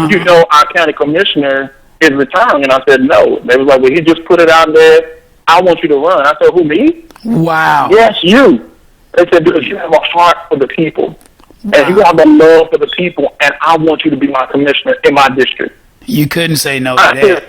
Speaker 5: you know our county commissioner is retiring." And I said, "No." They was like, "Well, he just put it out there. I want you to run." I said, "Who, me?"
Speaker 2: Wow.
Speaker 5: "Yes, you." They said, "Because you have a heart for the people. And you have a love for the people, and I want you to be my commissioner in my district."
Speaker 2: You couldn't say no to that.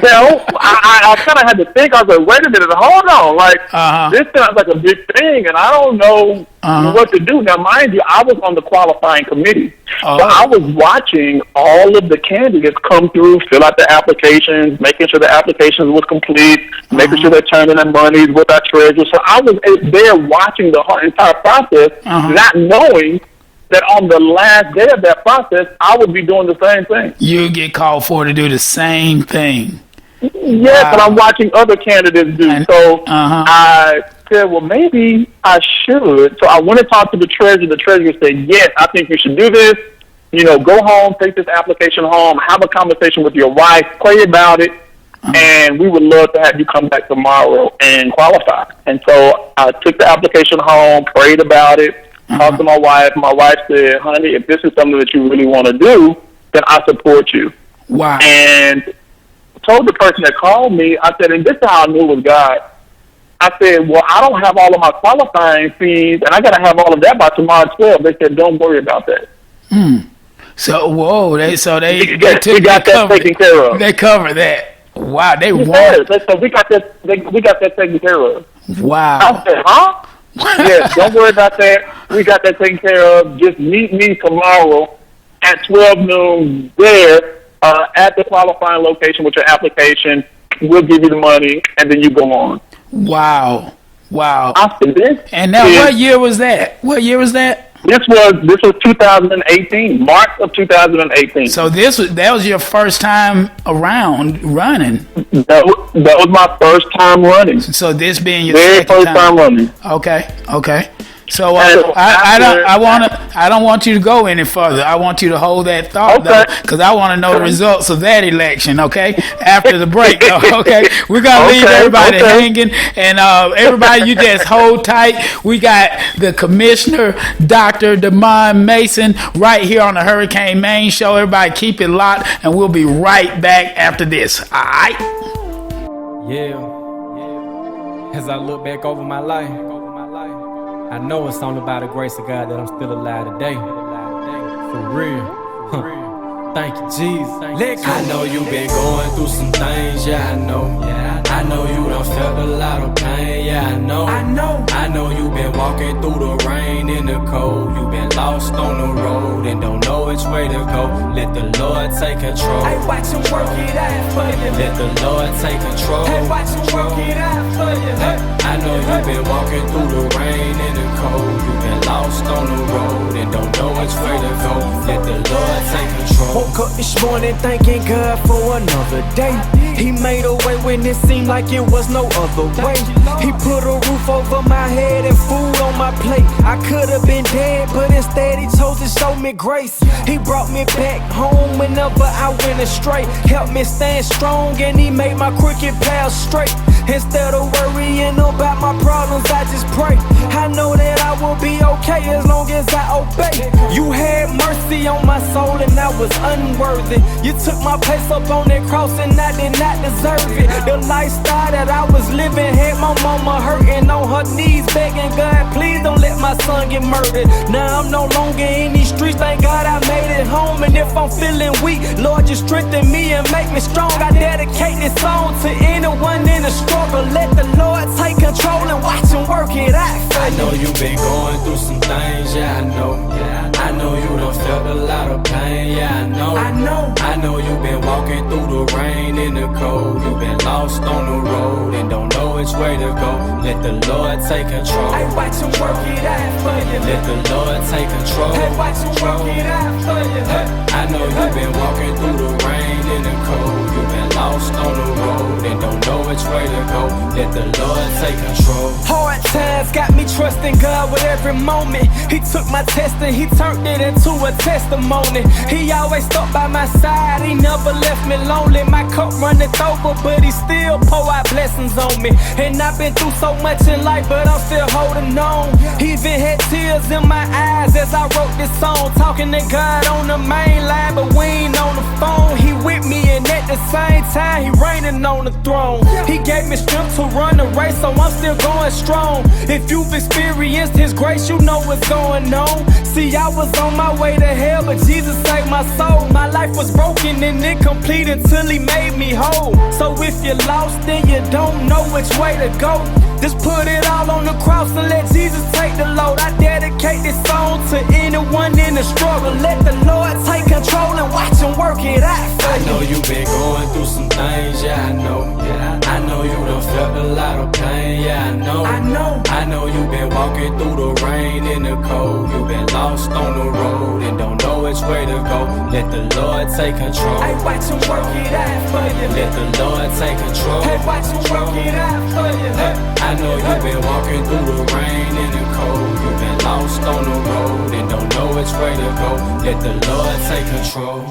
Speaker 5: Well, I kind of had to think. I was like, wait a minute, hold on. Like, this sounds like a big thing, and I don't know what to do. Now, mind you, I was on the qualifying committee. So I was watching all of the candidates come through, fill out the applications, making sure the applications was complete, making sure they're turning their monies with our treasurer. So I was there watching the whole entire process, not knowing that on the last day of that process, I would be doing the same thing.
Speaker 2: You get called for to do the same thing.
Speaker 5: Yes, but I'm watching other candidates do. So I said, well, maybe I should. So I went and talked to the treasurer. The treasurer said, yes, I think you should do this. You know, go home, take this application home, have a conversation with your wife, pray about it, and we would love to have you come back tomorrow and qualify. And so I took the application home, prayed about it, talked to my wife. My wife said, honey, if this is something that you really want to do, then I support you.
Speaker 2: Wow.
Speaker 5: And told the person that called me, I said, and this is how I knew it was God. I said, well, I don't have all of my qualifying fees, and I got to have all of that by tomorrow at 12. They said, don't worry about that.
Speaker 2: So, whoa, they
Speaker 5: got that taken care of.
Speaker 2: They covered that. Wow, they won.
Speaker 5: So we got that taken care of.
Speaker 2: Wow.
Speaker 5: I said, huh? Yes, don't worry about that. We got that taken care of. Just meet me tomorrow at 12 noon there at the qualifying location with your application. We'll give you the money, and then you go on.
Speaker 2: Wow.
Speaker 5: I said, this.
Speaker 2: And now, what year was that?
Speaker 5: This was 2018, March of 2018.
Speaker 2: So that was your first time around running.
Speaker 5: That was my first time running.
Speaker 2: So this being your
Speaker 5: very
Speaker 2: second
Speaker 5: first time running.
Speaker 2: Okay. So I don't want you to go any further. I want you to hold that thought though, because I want to know the results of that election. Okay, after the break though. Okay, we're gonna leave everybody hanging, and everybody, you just hold tight. We got the commissioner, Dr. Demond Mason, right here on the Hurricane Main Show. Everybody, keep it locked, and we'll be right back after this. All right.
Speaker 6: Yeah. As I look back over my life, I know it's only by the grace of God that I'm still alive today. For real. Thank you, Jesus. I know you've been going through some things, yeah, I know. I know you done felt a lot of pain, yeah, I know. I know you've been walking through the rain and the cold. You've been lost on the road and don't know which way to go. Let the Lord take control. Hey, watch him work it out for you. Let the Lord take control. Hey, watch him work it out for you. Hey, I know you've been walking through the rain and the cold. You've been lost on the road and don't know which way to go. Let the Lord take control. Woke up this morning thanking God for another day. He made a way when it seemed like it was no other way. He put a roof over my head and food on my plate. I could have been dead, but instead he chose to show me grace. He brought me back home whenever I went astray. Helped me stand strong and he made my crooked path straight. Instead of worrying about my problems, I just pray. I know that I will be okay as long as I obey. You had mercy on my soul and I was unworthy. You took my place up on that cross and I did not deserve it. The lifestyle that I was living had my mama hurting on her knees, begging God, please don't let my son get murdered. Now I'm no longer in these streets, thank God I made it home. And if I'm feeling weak, Lord, you strengthen me and make me strong. I dedicate this song to anyone in a struggle. Let the Lord take control and watch him work it out. I know you've been going through some things, yeah, I know. I know you done felt a lot of pain, yeah, I know. I know you've been walking through the rain and the cold. You've been lost on the road and don't know which way to go. Let the Lord take control. Hey, watch him work it out for you. Let the Lord take control. Hey, watch him work it out for you. Hey, I know you've been walking through the rain and the cold. You've been lost on the road and don't know which way to go. Let the Lord take control. Hard times got me trusting God with every moment. He took my test and he turned it into a testimony. He always stuck by my side, he never left me lonely. My cup runneth over, but he still pour out blessings on me. And I've been through so much in life, but I'm still holding on. Even had tears in my eyes as I wrote this song. Talking to God on the main line, but we ain't on the phone. He with me, and at the same time, he reigning on the throne. He gave me strength to run the race, so I'm still going strong. If you've experienced his grace, you know what's going on. See, I was on my way to hell, but Jesus saved my soul. My life was broken and incomplete until he made me whole. So if you're lost and you don't know which way to go, just put it all on the cross and let Jesus take the load. I dedicate this song to anyone in the struggle. Let the Lord take control and watch him work it out for you.
Speaker 7: I know you've been going through some things, yeah, I know. I know you done felt a lot of pain, yeah, I know. I know you've been walking through the rain and the cold. You've been lost on the road and don't know which way to go. Let the Lord take control.
Speaker 6: Hey, watch him work it out for you.
Speaker 7: Let the Lord take control.
Speaker 6: Hey, watch him work it out for you.
Speaker 7: I know you've been walking through the rain and the cold. You've been lost on the road and don't know which way to go. Let the Lord take control.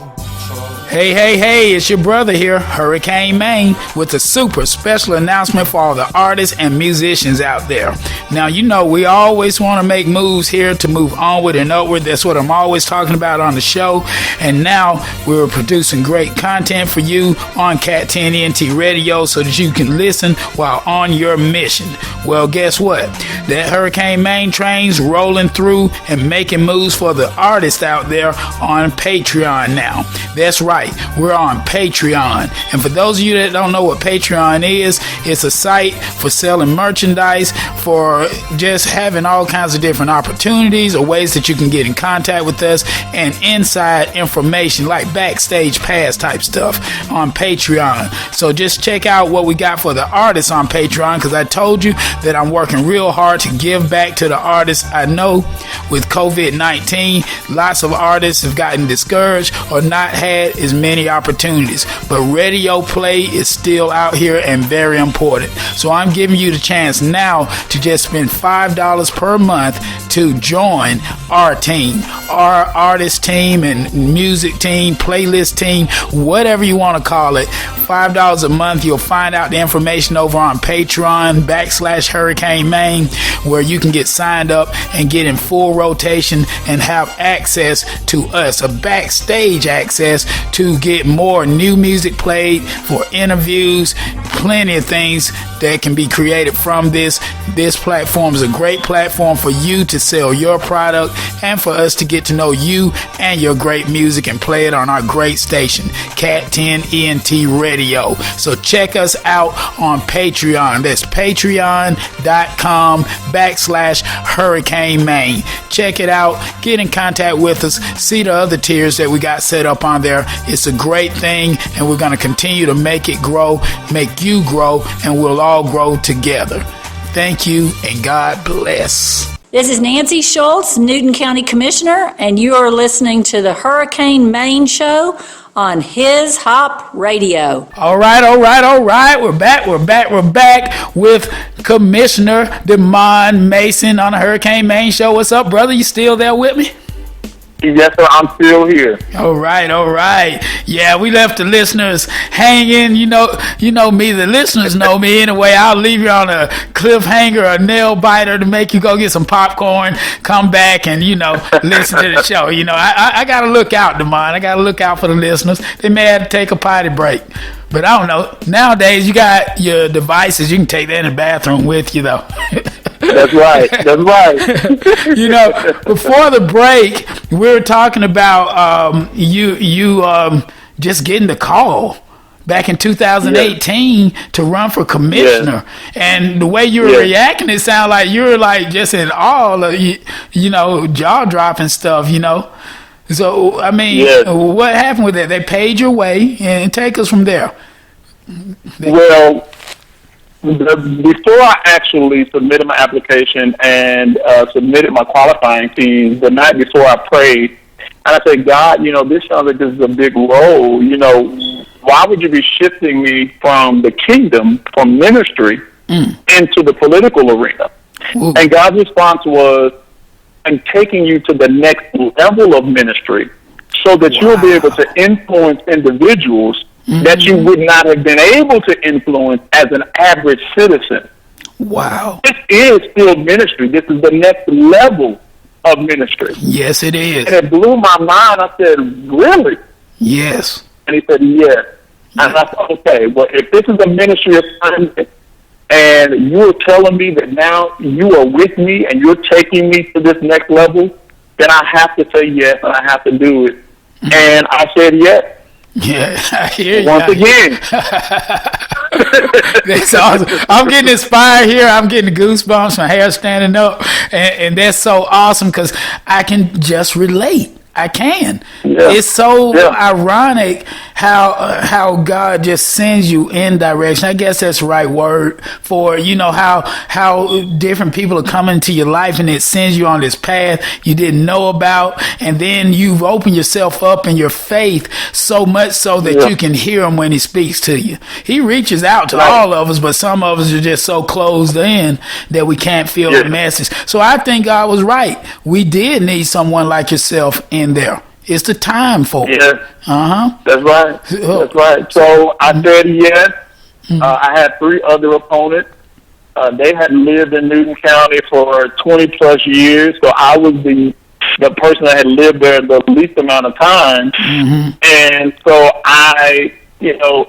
Speaker 2: Hey, it's your brother here, Hurricane Maine, with a super special announcement for all the artists and musicians out there. Now, you know, we always want to make moves here to move onward and upward. That's what I'm always talking about on the show. And now we're producing great content for you on Cat 10 ENT Radio so that you can listen while on your mission. Well, guess what? That Hurricane Maine train's rolling through and making moves for the artists out there on Patreon now. That's right. We're on Patreon. And for those of you that don't know what Patreon is, it's a site for selling merchandise, for just having all kinds of different opportunities or ways that you can get in contact with us, and inside information like backstage pass type stuff on Patreon. So just check out what we got for the artists on Patreon, because I told you that I'm working real hard to give back to the artists. I know with COVID-19, lots of artists have gotten discouraged or not had as many opportunities, but radio play is still out here and very important. So I'm giving you the chance now to just spend $5 per month to join our team, our artist team and music team, playlist team, whatever you want to call it. $5 a month. You'll find out the information over on Patreon /Hurricane Maine, where you can get signed up and get in full rotation and have access to us, a backstage access to get more new music played, for interviews, plenty of things that can be created from this. This platform is a great platform for you to sell your product and for us to get to know you and your great music and play it on our great station, Cat 10 ENT Radio. So check us out on Patreon. That's patreon.com/Hurricane Maine. Check it out. Get in contact with us. See the other tiers that we got set up on there. It's a great thing, and we're going to continue to make it grow, make you grow, and we'll all grow together. Thank you, and God bless.
Speaker 8: This is Nancy Schultz, Newton County Commissioner, and you are listening to the Hurricane Maine Show on His Hop Radio.
Speaker 2: All right. We're back with Commissioner DeMond Mason on the Hurricane Maine Show. What's up, brother? You still there with me?
Speaker 5: Yes, sir. I'm still here.
Speaker 2: All right. Yeah, we left the listeners hanging. You know me. The listeners know me anyway. I'll leave you on a cliffhanger, a nail biter to make you go get some popcorn, come back, and listen to the show. I gotta look out, DeMond. I gotta look out for the listeners. They may have to take a potty break. But I don't know. Nowadays, you got your devices. You can take that in the bathroom with you, though.
Speaker 5: That's right.
Speaker 2: Before the break, we were talking about you just getting the call back in 2018 to run for commissioner. And the way you were reacting, it sounded like you were like just in awe of, jaw-dropping stuff, So, I mean, what happened with that? They paid your way, and take us from there.
Speaker 5: Well, before I actually submitted my application and submitted my qualifying fees, the night before I prayed, and I said, God, this sounds like this is a big role. Why would you be shifting me from the kingdom, from ministry, into the political arena? Ooh. And God's response was, I'm taking you to the next level of ministry so that you'll be able to influence individuals that you would not have been able to influence as an average citizen.
Speaker 2: Wow.
Speaker 5: This is still ministry. This is the next level of ministry.
Speaker 2: Yes, it is.
Speaker 5: And it blew my mind. I said, really?
Speaker 2: Yes.
Speaker 5: And he said, yes. And I thought, okay, well, if this is a ministry assignment and you're telling me that now you are with me and you're taking me to this next level, then I have to say yes and I have to do it. And I said yes.
Speaker 2: Yeah, I hear you.
Speaker 5: Once again.
Speaker 2: That's awesome. I'm getting inspired here. I'm getting goosebumps, my hair standing up. And that's so awesome because I can just relate. I can.
Speaker 5: Yeah.
Speaker 2: It's so ironic how God just sends you in direction. I guess that's the right word for, how different people are coming into your life and it sends you on this path you didn't know about. And then you've opened yourself up in your faith so much so that you can hear him when he speaks to you. He reaches out to all of us, but some of us are just so closed in that we can't feel the message. So I think God was right. We did need someone like yourself in there. It's the time for it.
Speaker 5: Yeah.
Speaker 2: Uh-huh.
Speaker 5: That's right. That's right. So I said yes. I had 3 other opponents. They had lived in Newton County for 20 plus years. So I was the person that had lived there the least amount of time. And so I,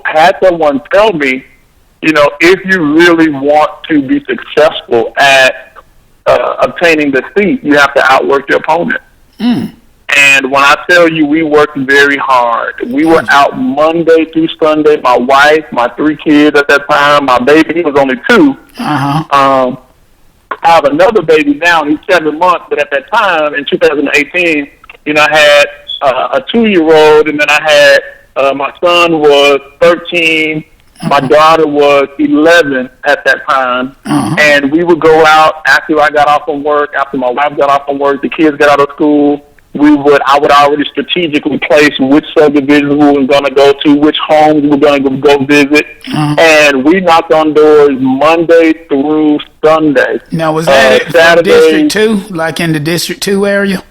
Speaker 5: had someone tell me, if you really want to be successful at obtaining the seat, you have to outwork your opponent. And when I tell you, we worked very hard. We were out Monday through Sunday. My wife, my 3 kids at that time, my baby, he was only 2. I have another baby now. He's 7 months. But at that time, in 2018, I had a 2-year-old, and then I had my son was 13. My daughter was 11 at that time. And we would go out after I got off from work, after my wife got off from work, the kids got out of school. I would already strategically place which subdivisions we were going to go to, which homes we were going to go visit. And we knocked on doors Monday through Sunday.
Speaker 2: Now, was that Saturday, District 2, like in the District 2 area?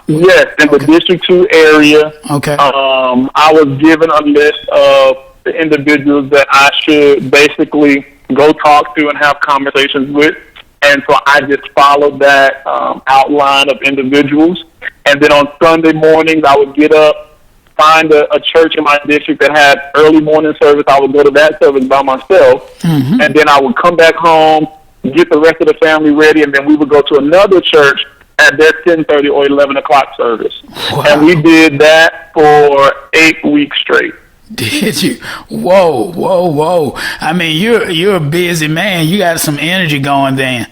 Speaker 5: Yes, in the District 2 area.
Speaker 2: Okay.
Speaker 5: I was given a list of the individuals that I should basically go talk to and have conversations with. And so I just followed that outline of individuals. And then on Sunday mornings, I would get up, find a church in my district that had early morning service. I would go to that service by myself. And then I would come back home, get the rest of the family ready, and then we would go to another church at their 10:30 or 11 o'clock service.
Speaker 2: Wow.
Speaker 5: And we did that for 8 weeks straight.
Speaker 2: Did you? Whoa. I mean, you're a busy man. You got some energy going then.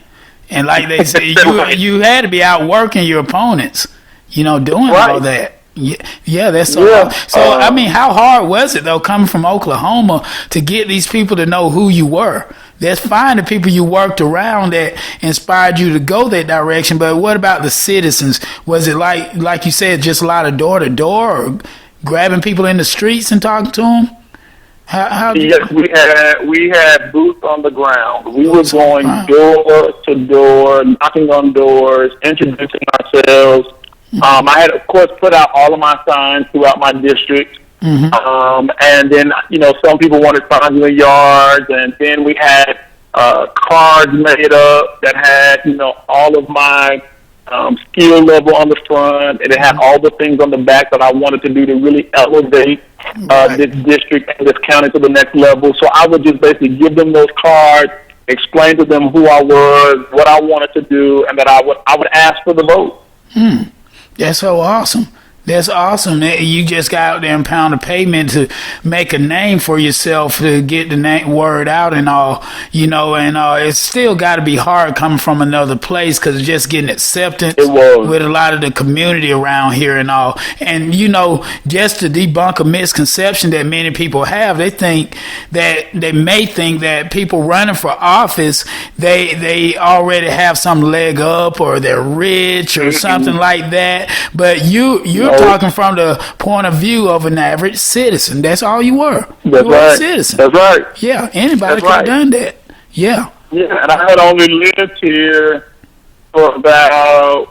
Speaker 2: And like they say, you had to be out working your opponents, doing all that. Yeah, that's so hard. So, I mean, how hard was it, though, coming from Oklahoma to get these people to know who you were? That's fine, the people you worked around that inspired you to go that direction, but what about the citizens? Was it like you said, just a lot of door-to-door or grabbing people in the streets and talking to them?
Speaker 5: Yes, we had boots on the ground. We were going door to door, knocking on doors, introducing ourselves. I had, of course, put out all of my signs throughout my district. And then, some people wanted signs in the yards, and then we had cards made up that had, all of my skill level on the front, and it had all the things on the back that I wanted to do to really elevate this district and this county to the next level. So I would just basically give them those cards, explain to them who I was, what I wanted to do, and that I would ask for the vote.
Speaker 2: That's so awesome. That's awesome. You just got out there and pound the pavement to make a name for yourself, to get the word out and all, and it's still got to be hard coming from another place because it's just getting acceptance with a lot of the community around here and all. And, just to debunk a misconception that many people have, they may think that people running for office, they already have some leg up or they're rich or something like that. But you're talking from the point of view of an average citizen. That's all you were.
Speaker 5: That's
Speaker 2: right. A citizen.
Speaker 5: That's right.
Speaker 2: Yeah, anybody could have done that. Yeah.
Speaker 5: Yeah, and I had only lived here for about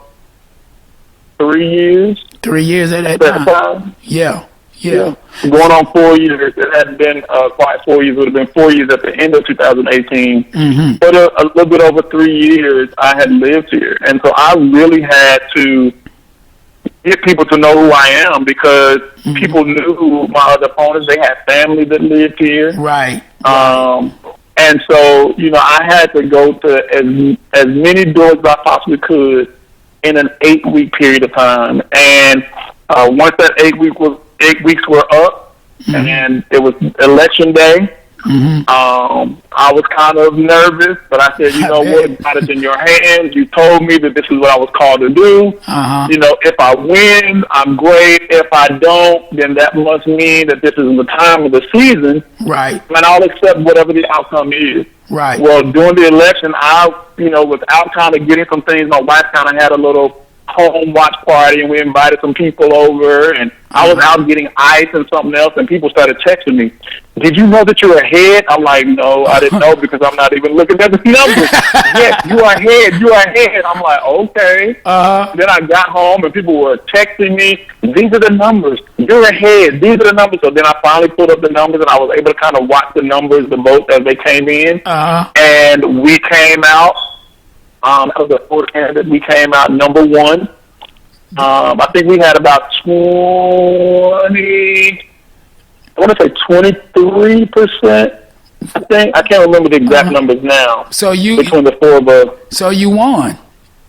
Speaker 5: 3 years.
Speaker 2: 3 years at that time. Yeah. Yeah.
Speaker 5: Going on 4 years. It hadn't been quite 4 years. It would have been 4 years at the end of 2018.
Speaker 2: Mm-hmm.
Speaker 5: But a little bit over 3 years, I had lived here. And so I really had to get people to know who I am because people knew who my other opponents. They had family that lived here.
Speaker 2: Right.
Speaker 5: And so, you know, I had to go to as many doors as I possibly could in an 8-week period of time. And once that 8 weeks were up, and it was election day, I was kind of nervous, but I said, you know what, God is in your hands. You told me that this is what I was called to do. You know, if I win, I'm great. If I don't, then that must mean that this is the time of the season.
Speaker 2: Right.
Speaker 5: And I'll accept whatever the outcome is.
Speaker 2: Right.
Speaker 5: Well, during the election, I, you know, was out kind of getting some things. My wife kind of had a little home watch party, and we invited some people over, and I was out getting ice and something else, and people started texting me, did you know that you're ahead? I'm like, no, I didn't know because I'm not even looking at the numbers. Yes, you are ahead. I'm like, okay. Then I got home, and people were texting me, these are the numbers. You're ahead. These are the numbers. So then I finally put up the numbers, and I was able to kind of watch the numbers, the votes as they came in, and we came out. That was the fourth candidate. We came out number one. I think we had about 23%. I think I can't remember the exact numbers now.
Speaker 2: So you
Speaker 5: between the four of us.
Speaker 2: So you won.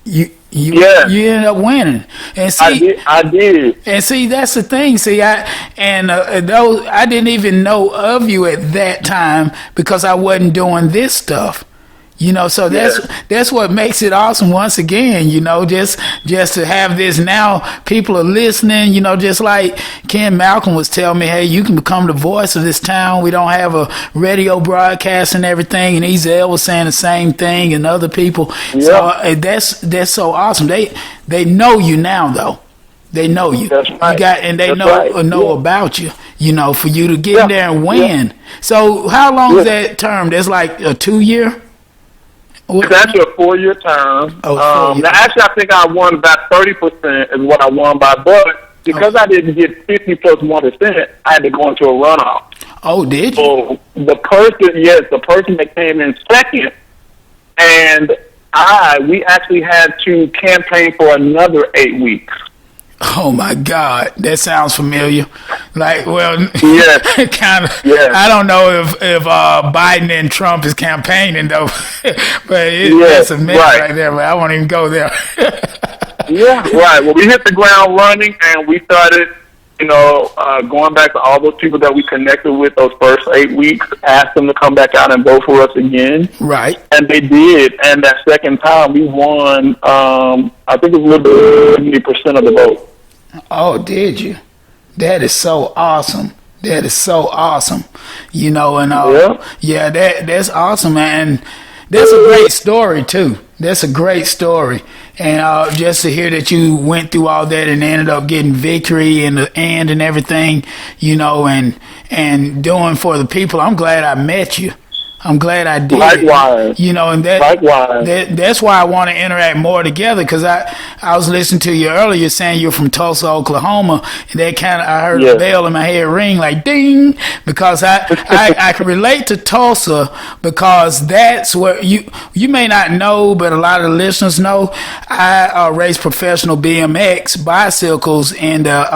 Speaker 2: You
Speaker 5: Yeah.
Speaker 2: you ended up winning. And see,
Speaker 5: I did.
Speaker 2: And see, that's the thing. See, I didn't even know of you at that time because I wasn't doing this stuff. You know, so that's what makes it awesome. Once again, you know, just to have this now, people are listening. You know, just like Ken Malcolm was telling me, hey, you can become the voice of this town. We don't have a radio broadcast and everything. And Ezel was saying the same thing, and other people. Yeah. So that's so awesome. They know you now, though. They know you.
Speaker 5: That's right.
Speaker 2: They
Speaker 5: That's
Speaker 2: know about you. You know, for you to get in there and win. Yeah. So how long is that term? That's like a 2-year.
Speaker 5: It's actually a 4-year term.
Speaker 2: Oh,
Speaker 5: now, actually, I think I won about 30% is what I won by, but because I didn't get 50 plus 1%, I had to go into a runoff.
Speaker 2: Oh, did you?
Speaker 5: So the person that came in second, and we actually had to campaign for another 8 weeks.
Speaker 2: Oh my God, that sounds familiar. Like, well,
Speaker 5: yeah,
Speaker 2: kind of.
Speaker 5: Yeah.
Speaker 2: I don't know if Biden and Trump is campaigning though, but that's a mess right there. But I won't even go there.
Speaker 5: Yeah, right. Well, we hit the ground running, and we started, you know, going back to all those people that we connected with those first 8 weeks, asked them to come back out and vote for us again.
Speaker 2: Right.
Speaker 5: And they did. And that second time, we won. I think it was a little bit 70% of the vote.
Speaker 2: Oh, did you? That is so awesome. That is so awesome. You know, and that's awesome, man. That's a great story too. That's a great story. And just to hear that you went through all that and ended up getting victory in the end and everything, you know, and doing for the people. I'm glad I met you. I'm glad I did.
Speaker 5: Likewise.
Speaker 2: You know, and that's why I want to interact more together, because I was listening to you earlier saying you're from Tulsa, Oklahoma, and that kind of, I heard a bell in my head ring like ding, because I can relate to Tulsa, because that's where you may not know, but a lot of the listeners know, I raced professional BMX bicycles in the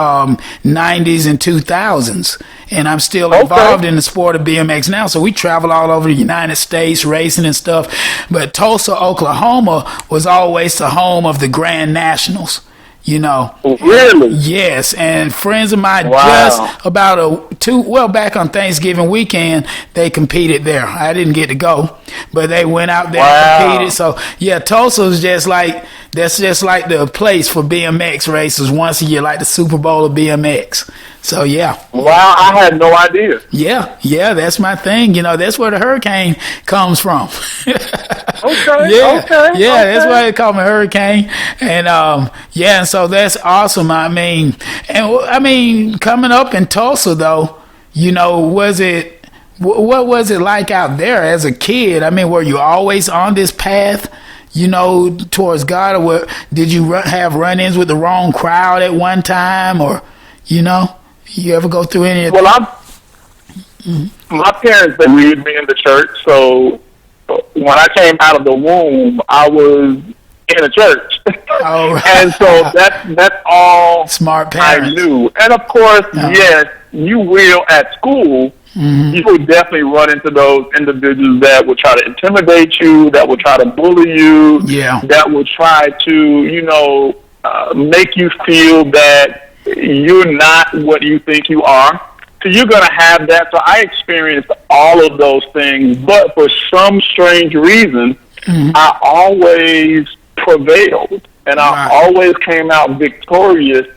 Speaker 2: 90s and 2000s. And I'm still involved in the sport of BMX now. So we travel all over the United States racing and stuff. But Tulsa, Oklahoma was always the home of the Grand Nationals. You know.
Speaker 5: Really?
Speaker 2: Yes, and friends of mine just back on Thanksgiving weekend, they competed there. I didn't get to go, but they went out there and competed. So yeah, Tulsa is just like the place for BMX races once a year, like the Super Bowl of BMX. So yeah.
Speaker 5: Wow, I had no idea.
Speaker 2: Yeah, that's my thing. You know, that's where the hurricane comes from.
Speaker 5: Okay.
Speaker 2: That's why they call me Hurricane. And and so that's awesome. I mean, coming up in Tulsa though, you know, what was it like out there as a kid? I mean, were you always on this path, you know, towards God, or did you have run-ins with the wrong crowd at one time, or, you know? You ever go through any of
Speaker 5: Well,
Speaker 2: that?
Speaker 5: my parents, they reared me in the church, so when I came out of the womb, I was in a church.
Speaker 2: Oh, right.
Speaker 5: And so that's all
Speaker 2: Smart
Speaker 5: I
Speaker 2: parents.
Speaker 5: knew. And of course, yes, you will at school. You will definitely run into those individuals that will try to intimidate you, that will try to bully you,
Speaker 2: Yeah.
Speaker 5: that will try to, make you feel that you're not what you think you are. So you're going to have that. So I experienced all of those things, but for some strange reason, I always prevailed, and I
Speaker 2: Right.
Speaker 5: always came out victorious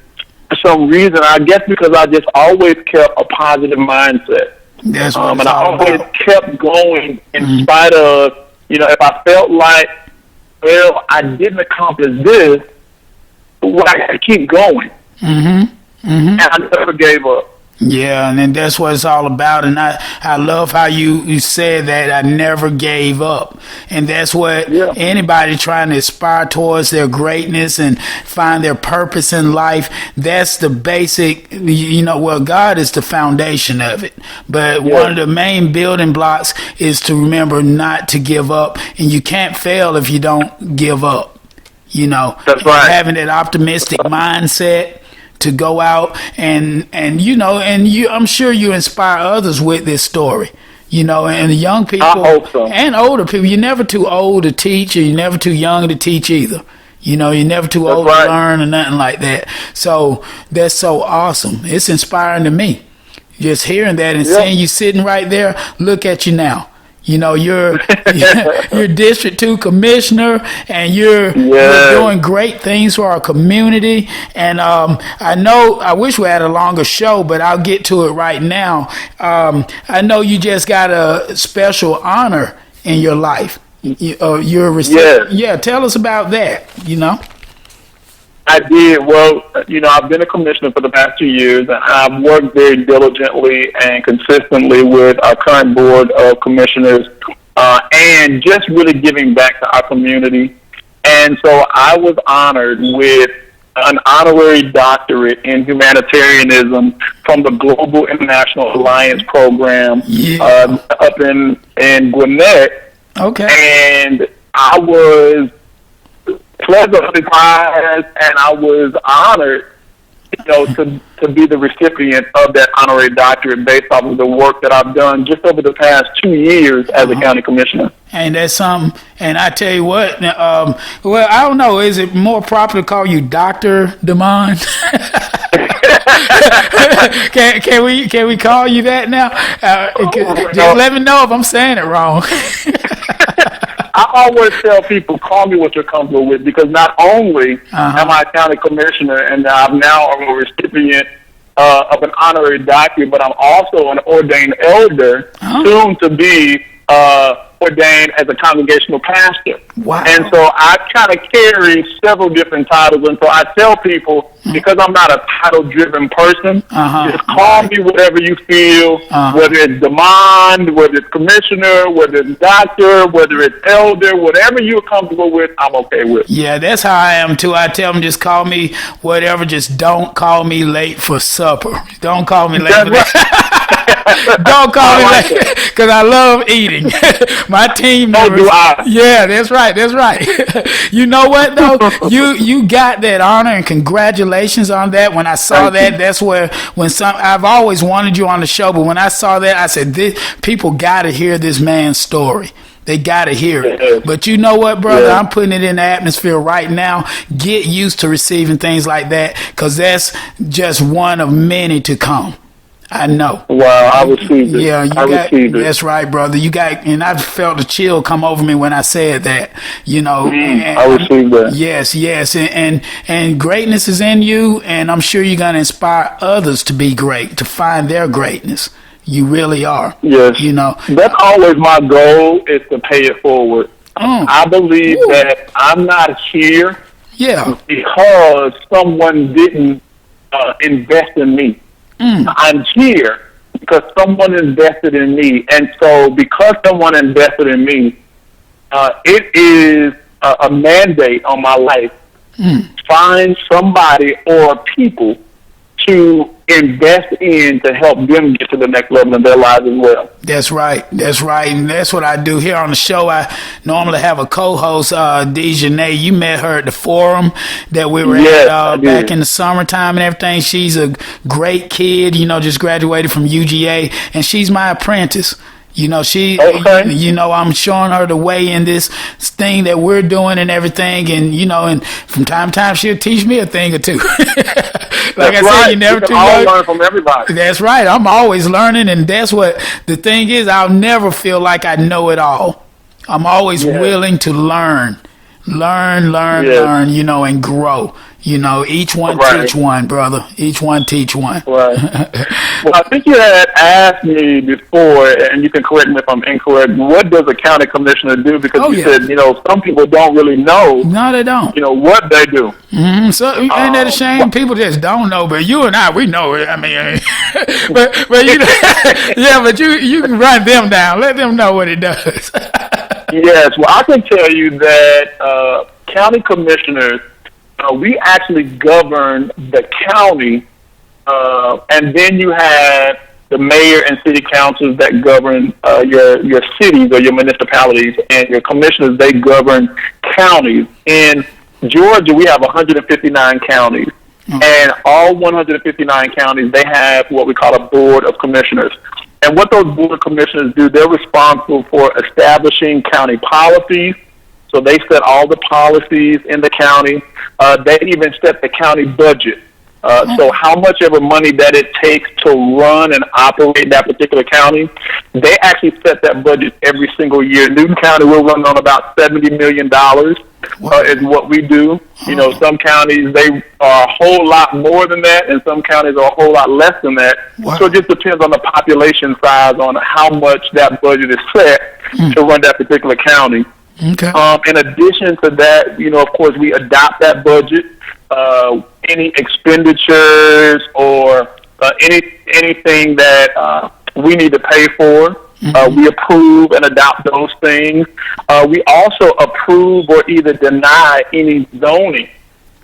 Speaker 5: for some reason. I guess because I just always kept a positive mindset.
Speaker 2: That's what
Speaker 5: And
Speaker 2: it's
Speaker 5: I
Speaker 2: all
Speaker 5: always
Speaker 2: about.
Speaker 5: kept going in spite of, if I felt like, well, I didn't accomplish this, well, I got to keep going. And I never gave up.
Speaker 2: Yeah, and then that's what it's all about. And I love how you said that I never gave up. And that's what anybody trying to aspire towards their greatness and find their purpose in life, that's the basic, God is the foundation of it. But one of the main building blocks is to remember not to give up. And you can't fail if you don't give up.
Speaker 5: That's right.
Speaker 2: Having that optimistic mindset to go out and I'm sure you inspire others with this story, and the young people
Speaker 5: I hope so.
Speaker 2: and older people. You're never too old to teach, or you're never too young to teach either. You're never too old
Speaker 5: right.
Speaker 2: to learn or nothing like that. So that's so awesome. It's inspiring to me. Just hearing that and seeing you sitting right there. Look at you now. You're District 2 Commissioner, and you're doing great things for our community. And I wish we had a longer show, but I'll get to it right now. I know you just got a special honor in your life. You're receiving. Yeah, tell us about that.
Speaker 5: I did. Well, I've been a commissioner for the past 2 years, and I've worked very diligently and consistently with our current board of commissioners, and just really giving back to our community. And so I was honored with an honorary doctorate in humanitarianism from the Global International Alliance program up in Gwinnett.
Speaker 2: Okay.
Speaker 5: And I was pleasantly surprised, and I was honored, to be the recipient of that honorary doctorate based off of the work that I've done just over the past 2 years as a county commissioner.
Speaker 2: And that's something. And I tell you what, well, I don't know. Is it more proper to call you Dr. DeMond? Can we call you that now? Just let me know if I'm saying it wrong.
Speaker 5: I always tell people, call me what you're comfortable with, because not only am I a county commissioner and I'm now a recipient of an honorary doctorate, but I'm also an ordained elder, soon to be ordained as a congregational pastor.
Speaker 2: Wow.
Speaker 5: And so I kind of carry several different titles. And so I tell people, because I'm not a title-driven person, just call me whatever you feel, whether it's demand, whether it's commissioner, whether it's doctor, whether it's elder, whatever you're comfortable with, I'm okay with.
Speaker 2: Yeah, that's how I am too. I tell them, just call me whatever, just don't call me late for supper. Don't call me late for that. Don't call me late, because I love eating. My team members.
Speaker 5: do I.
Speaker 2: Yeah, that's right. That's right. You know what though? You got that honor, and congratulations on that. When I saw that, that's where I've always wanted you on the show, but when I saw that, I said, people got to hear this man's story. They got to hear it. But you know what, brother? I'm putting it in the atmosphere right now. Get used to receiving things like that, because that's just one of many to come. I know.
Speaker 5: Wow, I received it.
Speaker 2: Yeah,
Speaker 5: received it.
Speaker 2: That's right, brother. And I felt a chill come over me when I said that.
Speaker 5: I received that.
Speaker 2: Yes, and greatness is in you, and I'm sure you're gonna inspire others to be great, to find their greatness. You really are.
Speaker 5: Yes. That's always my goal, is to pay it forward. I believe that I'm not here because someone didn't invest in me. I'm here because someone invested in me. And so because someone invested in me, it is a mandate on my life. Find somebody or people to invest in to help them get to the next level in their lives as well.
Speaker 2: That's right. And that's what I do here on the show. I normally have a co-host, Dejanay. You met her at the forum that we were at back in the summertime and everything. She's a great kid, just graduated from UGA, and she's my apprentice. I'm showing her the way in this thing that we're doing and everything, and and from time to time she'll teach me a thing or two. Like I said, you never too much.
Speaker 5: Learn from everybody.
Speaker 2: That's right. I'm always learning, and that's what the thing is. I'll never feel like I know it all. I'm always willing to learn, and grow. Each one teach one, brother. Each one teach one.
Speaker 5: Right. Well, I think you had asked me before, and you can correct me if I'm incorrect, what does a county commissioner do? Because you said, some people don't really know.
Speaker 2: No, they don't.
Speaker 5: What they do.
Speaker 2: Mm-hmm. So, ain't that a shame? People just don't know, but you and I, we know it. I mean, but but you can run them down. Let them know what it does.
Speaker 5: Yes. Well, I can tell you that county commissioners, we actually govern the county, and then you have the mayor and city councils that govern your cities or your municipalities, and your commissioners, they govern counties. In Georgia, we have 159 counties, and all 159 counties, they have what we call a board of commissioners. And what those board of commissioners do, they're responsible for establishing county policies. So they set all the policies in the county. They even set the county budget. So how much ever money that it takes to run and operate that particular county, they actually set that budget every single year. Newton County will run on about $70 million is what we do. Some counties, they are a whole lot more than that, and some counties are a whole lot less than that. Wow. So it just depends on the population size on how much that budget is set to run that particular county.
Speaker 2: Okay.
Speaker 5: In addition to that, of course, we adopt that budget. Any expenditures or anything that we need to pay for, we approve and adopt those things. We also approve or either deny any zoning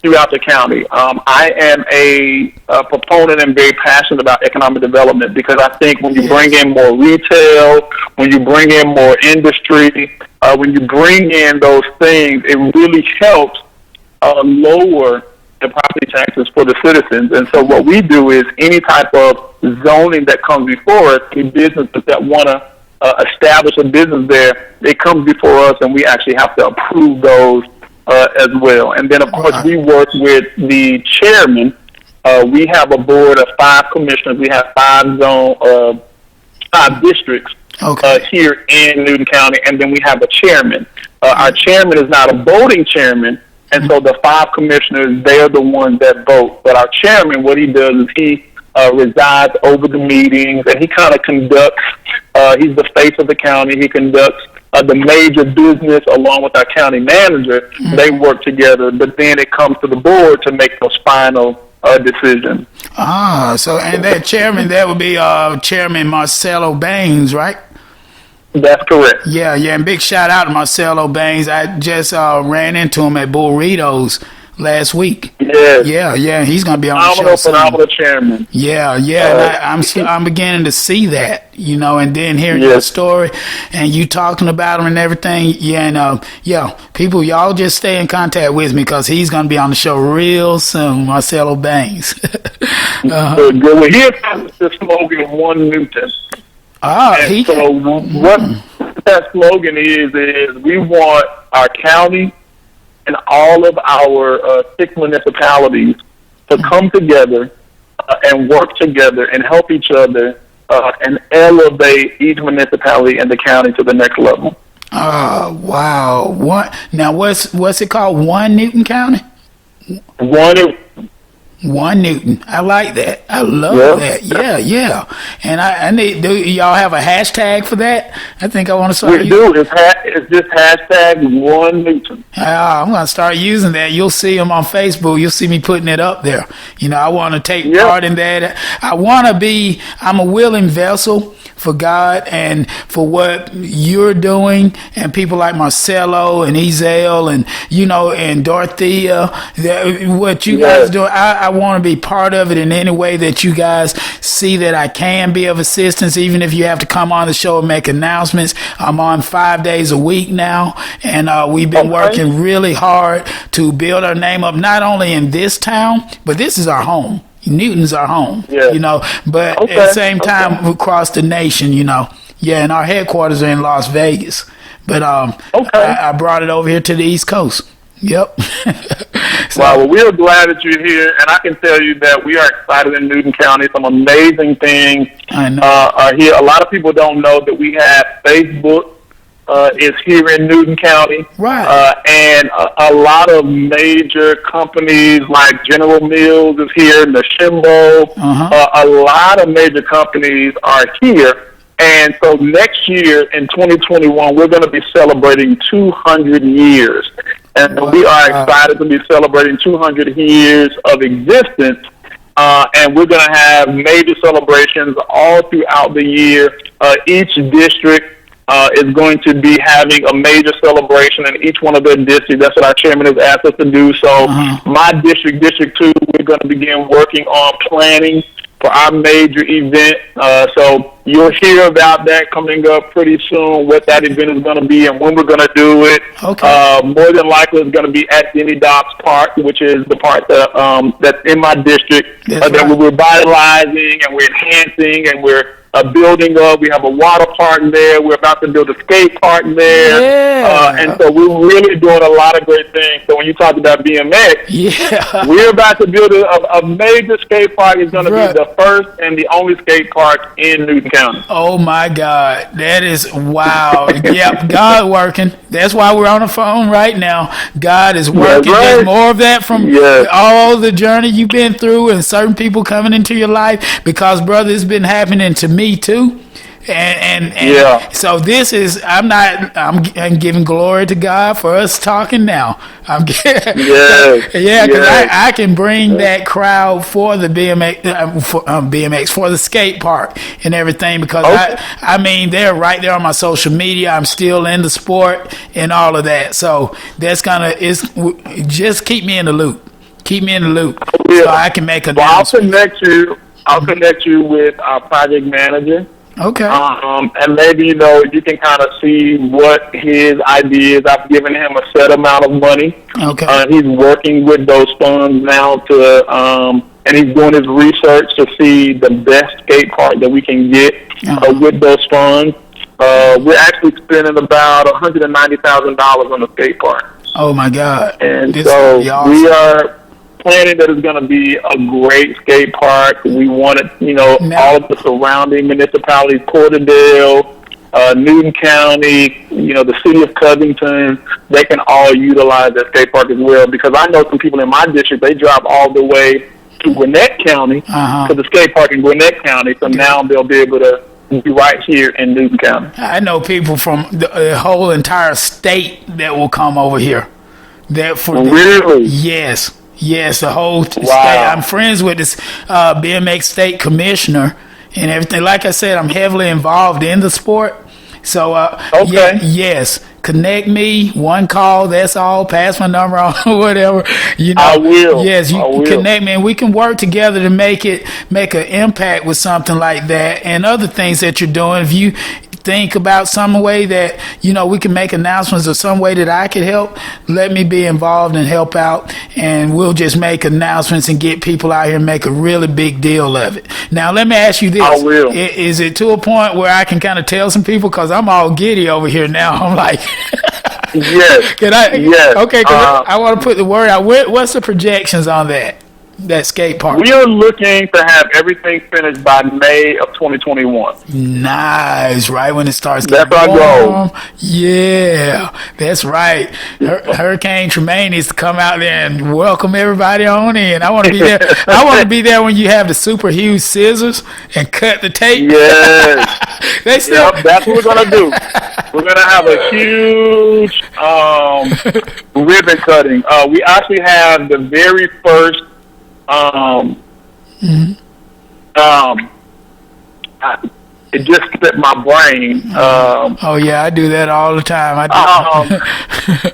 Speaker 5: throughout the county. I am a proponent and very passionate about economic development, because I think when you bring in more retail, when you bring in more industry, when you bring in those things, it really helps lower the property taxes for the citizens. And so what we do is any type of zoning that comes before us, any businesses that want to establish a business there, it comes before us, and we actually have to approve those as well. And then, of course, we work with the chairman. We have a board of 5 commissioners. We have 5 districts here in Newton County, and then we have a chairman. Our chairman is not a voting chairman, and so the 5 commissioners, they're the ones that vote. But our chairman, what he does is he resides over the meetings, and he kind of conducts, he's the face of the county. He conducts the major business along with our county manager. They work together, but then it comes to the board to make those final decisions.
Speaker 2: So and that chairman, that would be Chairman Marcelo Baines, right?
Speaker 5: That's correct.
Speaker 2: Yeah, and big shout out to Marcelo Baines. I just ran into him at Burritos last week. Yeah, he's gonna be on the show soon.
Speaker 5: Phenomenal chairman.
Speaker 2: Yeah, and I'm beginning to see that, and then hearing your story and you talking about him and everything. Yeah, and people, y'all just stay in contact with me, because he's gonna be on the show real soon. Marcelo Baines.
Speaker 5: Good. Well, here's the slogan: One Newton. So what that slogan is we want our county and all of our 6 municipalities to come together and work together and help each other and elevate each municipality and the county to the next level.
Speaker 2: Wow. What's it called? One Newton County? One Newton. I like that. I love that. Yeah. And I need. Do y'all have a hashtag for that? I think I want to start.
Speaker 5: We do. It's just hashtag One Newton.
Speaker 2: I'm going to start using that. You'll see them on Facebook. You'll see me putting it up there. I want to take part in that. I'm a willing vessel for God and for what you're doing, and people like Marcelo and Ezel and, you know, and Dorothea, what you guys do. I want to be part of it in any way that you guys see that I can be of assistance, even if you have to come on the show and make announcements. I'm on 5 days a week now, and we've been working really hard to build our name up, not only in this town, but this is our home. Newton's our home, you know, but at the same time, across the nation, you know. Yeah, and our headquarters are in Las Vegas. But I brought it over here to the East Coast. Yep. So,
Speaker 5: wow, well, we are glad that you're here, and I can tell you that we are excited in Newton County. Some amazing things are here. A lot of people don't know that we have Facebook. Is here in Newton County.
Speaker 2: Right.
Speaker 5: And a lot of major companies like General Mills is here, Nashimbo. A lot of major companies are here. And so next year in 2021, we're going to be celebrating 200 years. And we are excited to be celebrating 200 years of existence. And we're going to have major celebrations all throughout the year. Each district is going to be having a major celebration in each one of their districts. That's what our chairman has asked us to do. So my district, District 2, we're going to begin working on planning for our major event. So you'll hear about that coming up pretty soon, what that event is going to be and when we're going to do it. More than likely it's going to be at Denny Dobbs Park, which is the part that, that's in my district, that we're revitalizing and we're enhancing and we're building up. We have a water park there. We're about to build a skate park there. And so we're really doing a lot of great things. So when you talk about BMX, we're about to build a major skate park. It's going to be the first and the only skate park in Newton County.
Speaker 2: Oh, my God. That is wow. Yep, God working. That's why we're on the phone right now. God is working. There's more of that from all the journey you've been through and certain people coming into your life, because, brother, it's been happening to me too. And so this is, I'm giving glory to God for us talking now. Because I can bring that crowd for the BMX, for the skate park and everything, because I mean, they're right there on my social media. I'm still in the sport and all of that. So that's just keep me in the loop. Keep me in the loop so I can make announcements.
Speaker 5: I'll connect you with our project manager.
Speaker 2: Okay.
Speaker 5: And maybe, you know, you can kind of see what his idea is. I've given him a set amount of money.
Speaker 2: Okay.
Speaker 5: He's working with those funds now and he's doing his research to see the best skate park that we can get with those funds. We're actually spending about $190,000 on the skate park.
Speaker 2: Oh, my God.
Speaker 5: And so we are planning that it's going to be a great skate park. We want it, you know, all of the surrounding municipalities, Porterdale, Newton County, you know, the city of Covington, they can all utilize that skate park as well, because I know some people in my district, they drive all the way to Gwinnett County to the skate park in Gwinnett County, so now they'll be able to be right here in Newton County.
Speaker 2: I know people from the whole entire state that will come over here.
Speaker 5: Really?
Speaker 2: Yes, the whole state. I'm friends with this BMX state commissioner and everything. Like I said, I'm heavily involved in the sport. So, yes, connect me, one call, that's all. Pass my number on or whatever. You know,
Speaker 5: I will.
Speaker 2: Yes, you connect me, and we can work together to make an impact with something like that and other things that you're doing. If you think about some way that, you know, we can make announcements or some way that I could help, let me be involved and help out, and we'll just make announcements and get people out here and make a really big deal of it. Now, let me ask you this.
Speaker 5: I will.
Speaker 2: Is it to a point where I can kind of tell some people, because I'm all giddy over here now. I'm like,
Speaker 5: yes.
Speaker 2: Yes. Okay, I want to put the word out. What's the projections on that skate park?
Speaker 5: We are looking to have everything finished by May of 2021.
Speaker 2: Nice, right when it starts getting
Speaker 5: warm. That's our goal.
Speaker 2: Yeah, that's right. Hurricane Tremaine needs to come out there and welcome everybody on in. I want to be there. I want to be there when you have the super huge scissors and cut the tape.
Speaker 5: Yes. That's what we're going to do. We're going to have a huge ribbon cutting. We actually have the very first it just slipped my brain.
Speaker 2: Oh yeah, I do that all the time. I do.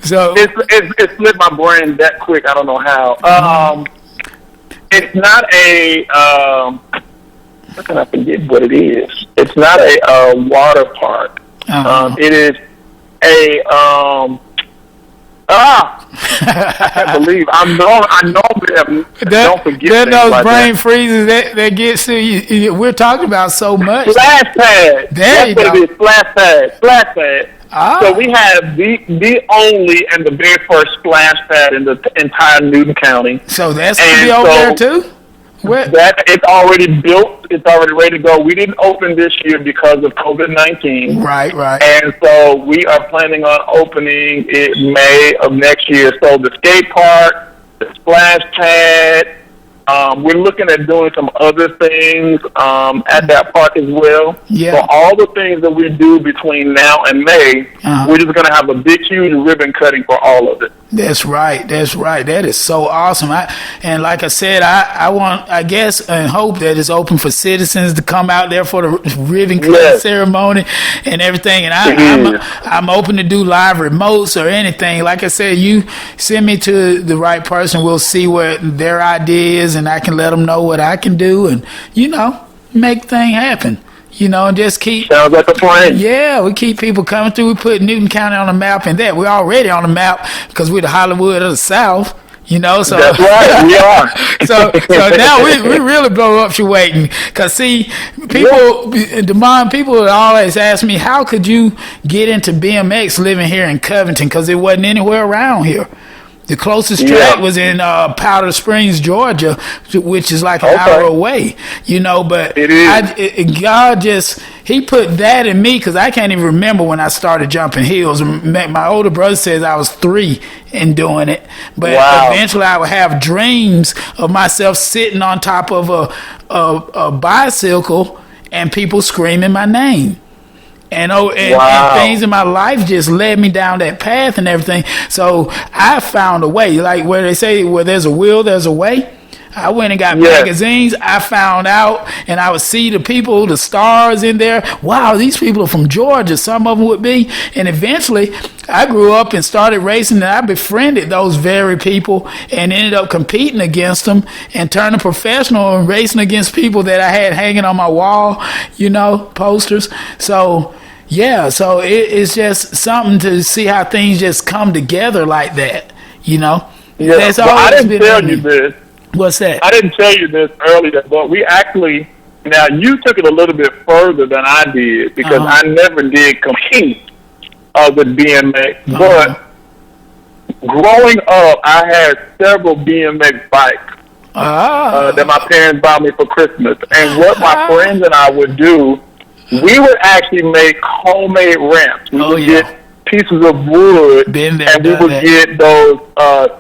Speaker 2: So
Speaker 5: it slipped my brain that quick. I don't know how. It's not a. How can I forget what it is? It's not a water park. It is a. I can't believe I know don't forget
Speaker 2: that those
Speaker 5: like
Speaker 2: brain
Speaker 5: that.
Speaker 2: freezes that gets to you. We're talking about so much.
Speaker 5: Splash pad.
Speaker 2: There you
Speaker 5: That's what
Speaker 2: go.
Speaker 5: it is. Splash pad. Splash pad.
Speaker 2: Ah.
Speaker 5: So we have the only and the very first splash pad in the entire Newton County.
Speaker 2: So that's gonna
Speaker 5: And
Speaker 2: be over
Speaker 5: so
Speaker 2: there too. Where?
Speaker 5: That it's already built. It's already ready to go. We didn't open this year because of COVID-19.
Speaker 2: Right.
Speaker 5: And so we are planning on opening it May of next year. So the skate park, the splash pad, we're looking at doing some other things at that park as well.
Speaker 2: Yeah.
Speaker 5: So all the things that we do between now and May, we're just going to have a big, huge ribbon cutting for all of it.
Speaker 2: That's right. That is so awesome. And like I said, I guess and hope that it's open for citizens to come out there for the ribbon cutting ceremony and everything. And I'm open to do live remotes or anything. Like I said, you send me to the right person. We'll see what their idea is, and I can let them know what I can do, and make thing happen. And just keep.
Speaker 5: Sounds like a plan.
Speaker 2: Yeah, we keep people coming through. We put Newton County on the map, and we're already on the map because we're the Hollywood of the South. So
Speaker 5: that's right, we are.
Speaker 2: so now we really blow up waiting. Because see, people always ask me, how could you get into BMX living here in Covington? Because it wasn't anywhere around here. The closest track was in Powder Springs, Georgia, which is like an hour away, but
Speaker 5: it is.
Speaker 2: God he put that in me because I can't even remember when I started jumping hills. My older brother says I was 3 in doing it, but eventually I would have dreams of myself sitting on top of a bicycle and people screaming my name. And things in my life just led me down that path and everything. So I found a way, like where they say, where there's a will, there's a way. I went and got magazines. I found out, and I would see the people, the stars in there. Wow, these people are from Georgia. Some of them would be. And eventually, I grew up and started racing, and I befriended those very people and ended up competing against them and turning professional and racing against people that I had hanging on my wall, posters. So it's just something to see how things just come together like that, That's
Speaker 5: I didn't tell you this.
Speaker 2: What's that?
Speaker 5: I didn't tell you this earlier, but we actually, now you took it a little bit further than I did because I never did compete with BMX. But growing up, I had several BMX bikes that my parents bought me for Christmas. And what my friends and I would do, we would actually make homemade ramps. We would get pieces of wood, and we would get those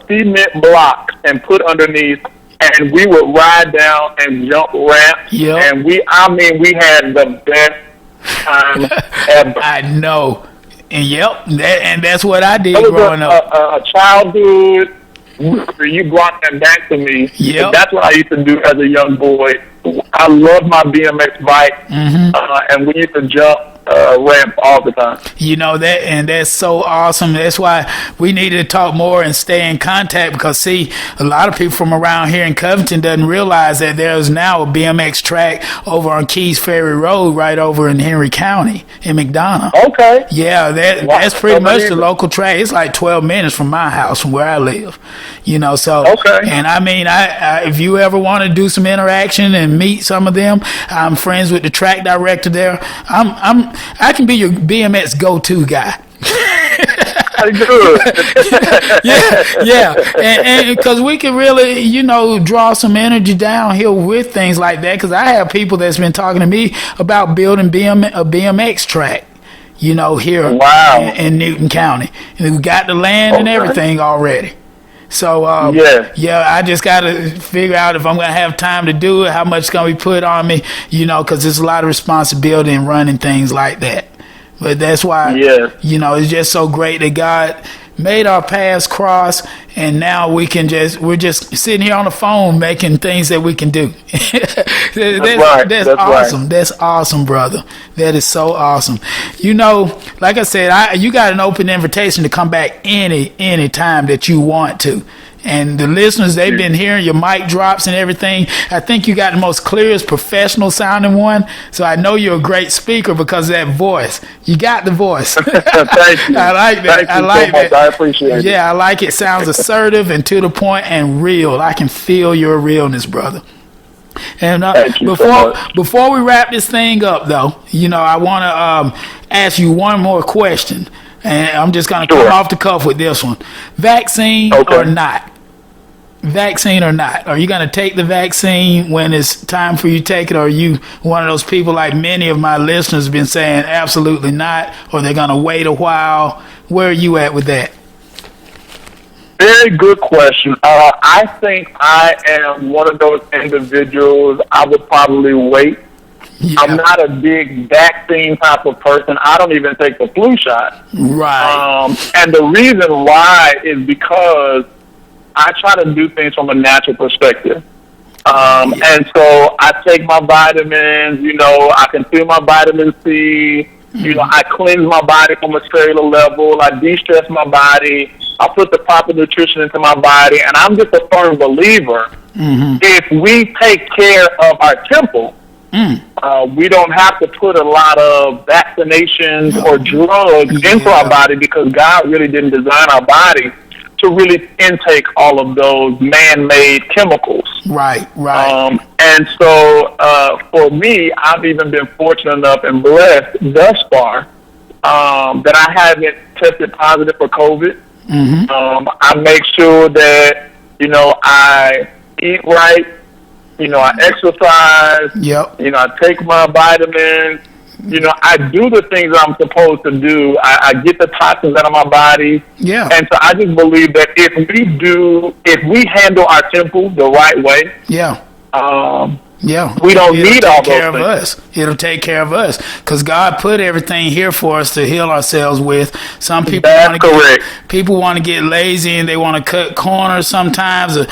Speaker 5: cement blocks and put underneath, and we would ride down and jump ramps. And we had the best time ever.
Speaker 2: I know. And that's what I did
Speaker 5: It was
Speaker 2: growing up.
Speaker 5: a childhood. You brought that back to me. That's what I used to do as a young boy. I loved my BMX bike, and we used to jump ramp all the time.
Speaker 2: That's so awesome. That's why we need to talk more and stay in contact because, see, a lot of people from around here in Covington doesn't realize that there's now a BMX track over on Keys Ferry Road right over in Henry County in McDonough.
Speaker 5: Okay.
Speaker 2: Yeah, that's pretty much the local track. It's like 12 minutes from my house, from where I live.
Speaker 5: Okay.
Speaker 2: And I if you ever want to do some interaction and meet some of them, I'm friends with the track director there. I can be your BMX go-to guy.
Speaker 5: Good.
Speaker 2: yeah, and because we can really, draw some energy downhill with things like that. Because I have people that's been talking to me about building a BMX track, here in Newton County, and we got the land and everything already. So, I just got to figure out if I'm going to have time to do it, how much is going to be put on me, because there's a lot of responsibility in running things like that. But that's why, it's just so great that God made our paths cross, and now we're just sitting here on the phone making things that we can do. That's awesome.
Speaker 5: Right.
Speaker 2: That's awesome, brother. That is so awesome. You know, like I said, you got an open invitation to come back any time that you want to. And the listeners, they've been hearing your mic drops and everything. I think you got the most clearest professional sounding one. So I know you're a great speaker because of that voice. You got the voice.
Speaker 5: Thank you.
Speaker 2: I like that.
Speaker 5: Thank you
Speaker 2: I like
Speaker 5: so much.
Speaker 2: that.
Speaker 5: I appreciate it.
Speaker 2: Yeah, I like it. Sounds assertive and to the point and real. I can feel your realness, brother. And
Speaker 5: Thank you so much.
Speaker 2: before we wrap this thing up, though, you know, I want to ask you one more question. And I'm just going to come off the cuff with this one. Vaccine or not? Vaccine or not? Are you going to take the vaccine when it's time for you to take it? Or are you one of those people, like many of my listeners have been saying, absolutely not, or they're going to wait a while? Where are you at with that?
Speaker 5: Very good question. I think I am one of those individuals. I would probably wait.
Speaker 2: Yeah.
Speaker 5: I'm not a big vaccine type of person. I don't even take the flu shot.
Speaker 2: Right.
Speaker 5: And the reason why is because I try to do things from a natural perspective. And so I take my vitamins, you know, I can feel my vitamin C, you know, I cleanse my body from a cellular level, I de-stress my body, I put the proper nutrition into my body, and I'm just a firm believer. If we take care of our temple, we don't have to put a lot of vaccinations or drugs into our body, because God really didn't design our body to really intake all of those man-made chemicals.
Speaker 2: Right.
Speaker 5: And so for me, I've even been fortunate enough and blessed thus far that I haven't tested positive for COVID. I make sure that, you know, I eat right, you know, I exercise, you know, I take my vitamins, you know, I do the things I'm supposed to do. I get the toxins out of my body.
Speaker 2: Yeah.
Speaker 5: And so I just believe that if we handle our temple the right way, we don't need all those things.
Speaker 2: It'll take care of us, because God put everything here for us to heal ourselves with. Some people want to get lazy and they want to cut corners sometimes. Some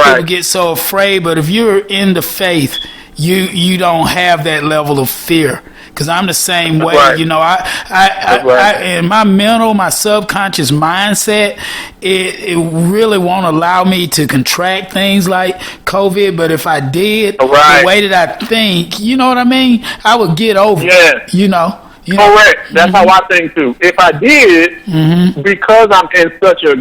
Speaker 2: people get so afraid. But if you're in the faith, you don't have that level of fear. Because I'm the same way, you know. I in my mental, my subconscious mindset, it really won't allow me to contract things like COVID. But if I did, the way that I think, you know what I mean, I would get over it. You know.
Speaker 5: Correct. That's how I think too. If I did, because I'm in such a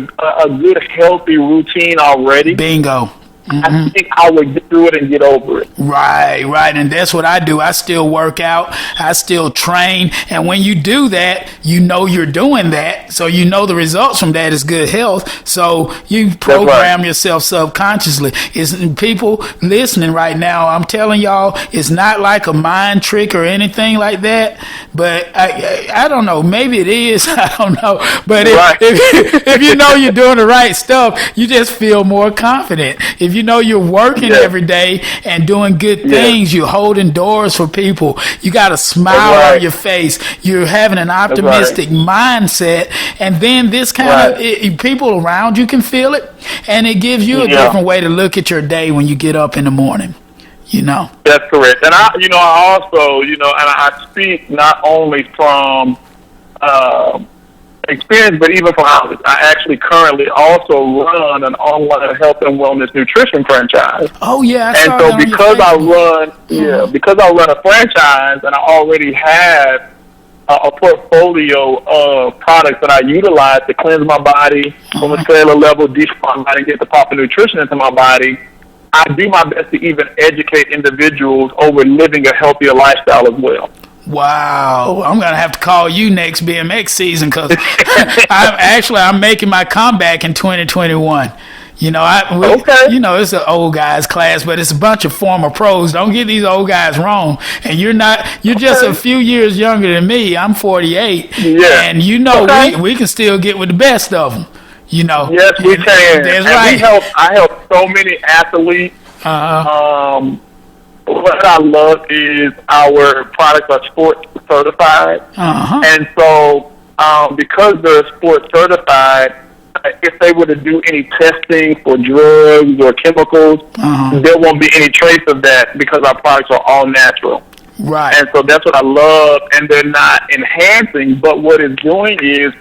Speaker 5: good, healthy routine already.
Speaker 2: Bingo.
Speaker 5: I think I would get through it and get over it.
Speaker 2: Right. And that's what I do. I still work out. I still train. And when you do that, you know you're doing that. So you know the results from that is good health. So you program yourself subconsciously. It's people listening right now. I'm telling y'all, it's not like a mind trick or anything like that. But I don't know. Maybe it is. I don't know. But if you know you're doing the right stuff, you just feel more confident. If you know you're working every day and doing good things, you're holding doors for people, you got a smile on your face, you're having an optimistic mindset, and then this kind of people around you can feel it, and it gives you a different way to look at your day when you get up in the morning. You know. That's correct. And I also, and I speak not only from experience, but even from I actually currently also run an online health and wellness nutrition franchise. Oh yeah, and so because I run a franchise and I already have a portfolio of products that I utilize to cleanse my body from a cellular level, de-stress my body, and get the proper nutrition into my body, I do my best to even educate individuals over living a healthier lifestyle as well. Wow, I'm gonna have to call you next BMX season, because I'm making my comeback in 2021. You know, it's an old guys class, but it's a bunch of former pros. Don't get these old guys wrong. And you're just a few years younger than me. I'm 48, and we can still get with the best of them. You know, yes, we can. That's right. I help so many athletes. What I love is our products are sports certified. And so because they're sports certified,
Speaker 5: if they were to do any testing for drugs or chemicals, there won't be any trace of that because our products are all natural.
Speaker 2: Right.
Speaker 5: And so that's what I love. And they're not enhancing, but what it's doing is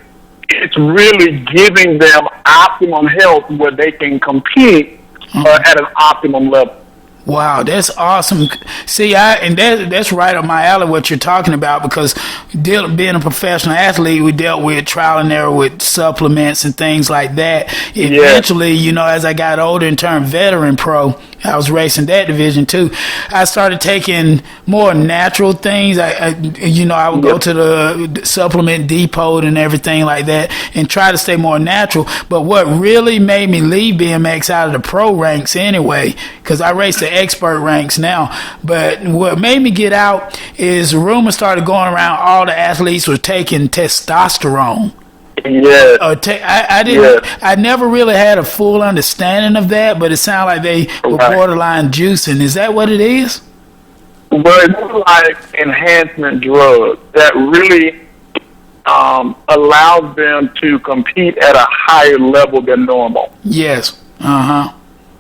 Speaker 5: it's really giving them optimum health where they can compete at an optimum level.
Speaker 2: Wow, that's awesome. See, that's right up my alley what you're talking about, because being a professional athlete, we dealt with trial and error with supplements and things like that. Eventually, you know, as I got older and turned veteran pro, I was racing that division too. I started taking more natural things. I would go to the supplement depot and everything like that and try to stay more natural. But what really made me leave BMX out of the pro ranks anyway, because I race the expert ranks now, but what made me get out is rumors started going around all the athletes were taking testosterone.
Speaker 5: Yeah.
Speaker 2: I never really had a full understanding of that, but it sounded like they were borderline juicing. Is that what it is?
Speaker 5: Well, it's more like enhancement drugs that really allows them to compete at a higher level than normal.
Speaker 2: Yes.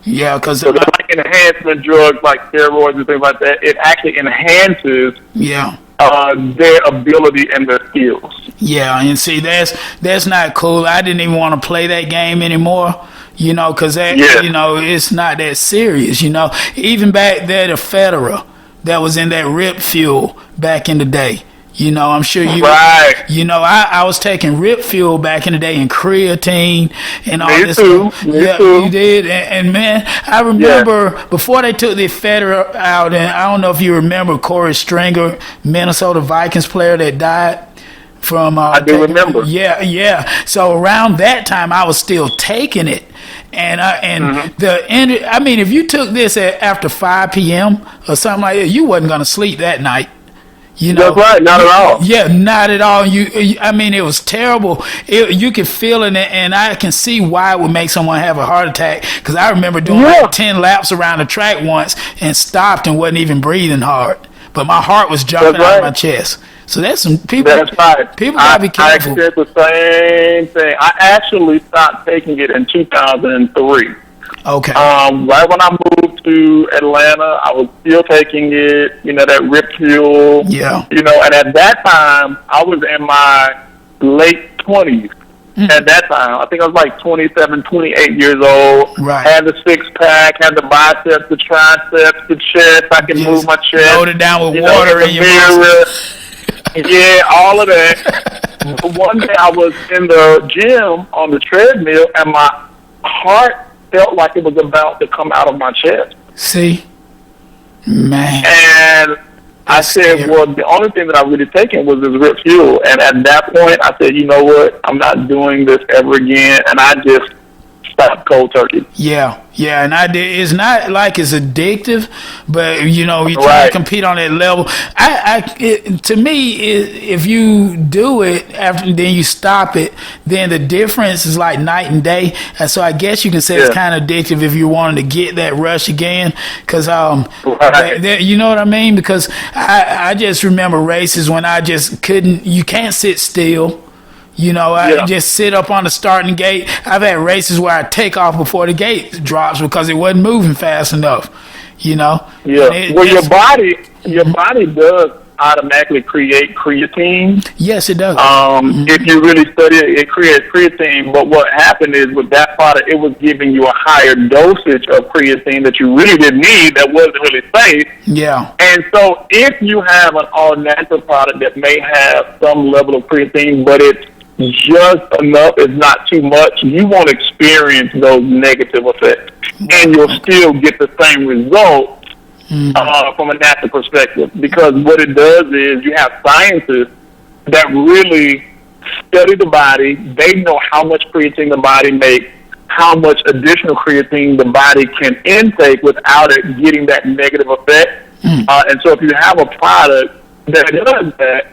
Speaker 2: Yeah, because
Speaker 5: so like enhancement drugs like steroids and things like that, it actually enhances their ability and their skills.
Speaker 2: Yeah, and see, that's not cool. I didn't even want to play that game anymore, you know, because you know, it's not that serious, you know. Even back there, the Federer that was in that Rip Fuel back in the day. You know, I'm sure you.
Speaker 5: Right.
Speaker 2: You know, I was taking Rip Fuel back in the day and creatine and all this.
Speaker 5: Me too.
Speaker 2: You did, and man, I remember before they took the Federer out, and I don't know if you remember Corey Stringer, Minnesota Vikings player that died from.
Speaker 5: I do remember.
Speaker 2: Yeah. So around that time, I was still taking it. And I mean, if you took this after 5 p.m. or something like that, you wasn't gonna sleep that night. You know,
Speaker 5: that's right, not at all.
Speaker 2: Yeah, not at all. I mean, it was terrible. You could feel it, and I can see why it would make someone have a heart attack. Because I remember doing like 10 laps around the track once and stopped and wasn't even breathing hard. But my heart was jumping out of my chest. So that's some people. That's right. People gotta be careful.
Speaker 5: I experienced the same thing. I actually stopped taking it in 2003.
Speaker 2: Okay.
Speaker 5: Right when I moved to Atlanta, I was still taking it, you know, that Rip Fuel.
Speaker 2: Yeah.
Speaker 5: You know, and at that time, I was in my late 20s. At that time, I think I was like 27, 28 years old.
Speaker 2: Right.
Speaker 5: Had the six-pack, had the biceps, the triceps, the chest. I can move my chest.
Speaker 2: Load it down with water in your mirror.
Speaker 5: Yeah, all of that. One day I was in the gym on the treadmill, and my heart felt like it was about to come out of my chest.
Speaker 2: See? Man.
Speaker 5: And I said, well, the only thing that I really taken was this Rip Fuel. And at that point, I said, you know what? I'm not doing this ever again. And I just stopped cold turkey.
Speaker 2: Yeah, and I did. It's not like it's addictive, but you know, you try to compete on that level. To me, if you do it after then you stop it, then the difference is like night and day. And so I guess you can say it's kind of addictive if you wanted to get that rush again, because you know what I mean? Because I just remember races when I just couldn't. You can't sit still. You know, I just sit up on the starting gate. I've had races where I take off before the gate drops because it wasn't moving fast enough. You know.
Speaker 5: Yeah. Your body does automatically create creatine.
Speaker 2: Yes, it does.
Speaker 5: If you really study it, it creates creatine. But what happened is with that product, it was giving you a higher dosage of creatine that you really didn't need. That wasn't really safe.
Speaker 2: Yeah.
Speaker 5: And so, if you have an all-natural product that may have some level of creatine, but it's just enough, it's not too much, you won't experience those negative effects. And you'll still get the same result from a natural perspective. Because what it does is you have scientists that really study the body. They know how much creatine the body makes, how much additional creatine the body can intake without it getting that negative effect. And so if you have a product that does that,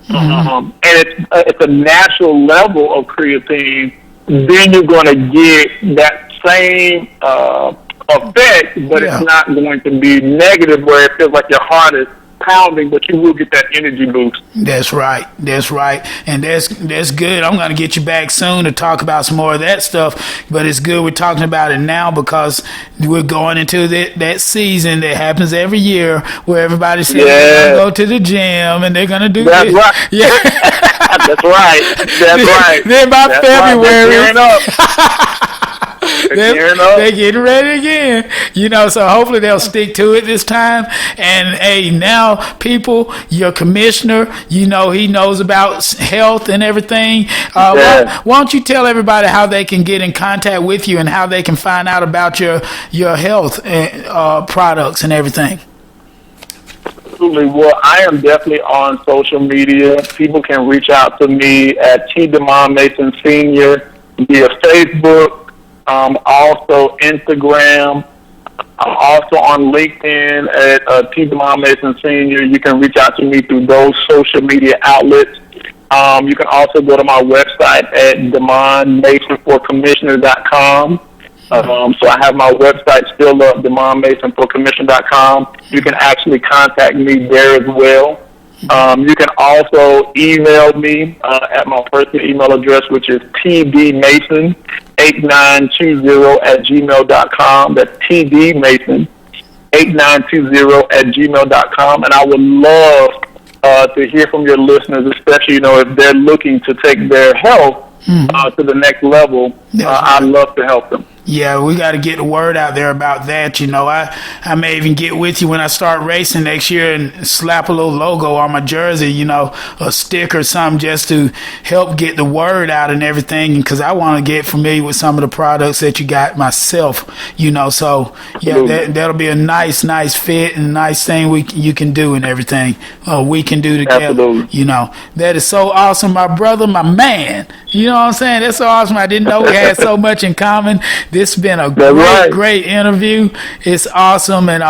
Speaker 5: and it's a natural level of creatine, then you're going to get that same effect, but it's not going to be negative where it feels like your heart is pounding, but you will get that energy boost.
Speaker 2: That's right. That's right. And that's good. I'm going to get you back soon to talk about some more of that stuff. But it's good we're talking about it now because we're going into that season that happens every year where everybody says they're going to go to the gym and they're going to do
Speaker 5: That's
Speaker 2: this.
Speaker 5: right.
Speaker 2: Yeah.
Speaker 5: That's right. That's right.
Speaker 2: Then by
Speaker 5: That's
Speaker 2: February.
Speaker 5: Right.
Speaker 2: They're getting ready again, so hopefully they'll stick to it this time. And hey, now people, your commissioner, he knows about health and everything. Why don't you tell everybody how they can get in contact with you and how they can find out about your health products and everything?
Speaker 5: Absolutely. Well, I am definitely on social media. People can reach out to me at T. DeMond Mason Sr. via Facebook. Also Instagram. I'm also on LinkedIn at T. DeMond Mason Sr. You can reach out to me through those social media outlets. You can also go to my website at DeMondMasonForCommissioner.com. So I have my website still up, DeMondMasonForCommissioner.com. You can actually contact me there as well. You can also email me at my personal email address, which is tdmason8920@gmail.com. That's tdmason8920@gmail.com. And I would love to hear from your listeners, especially, if they're looking to take their health to the next level. I'd love to help them.
Speaker 2: Yeah, we got to get the word out there about that. I may even get with you when I start racing next year and slap a little logo on my jersey, a stick or something just to help get the word out and everything. Because I want to get familiar with some of the products that you got myself, So, yeah, that'll be a nice fit and nice thing you can do and everything we can do together.
Speaker 5: Absolutely.
Speaker 2: That is so awesome, my brother, my man. You know what I'm saying? That's so awesome. I didn't know we had so much in common. This has been a great interview. It's awesome. And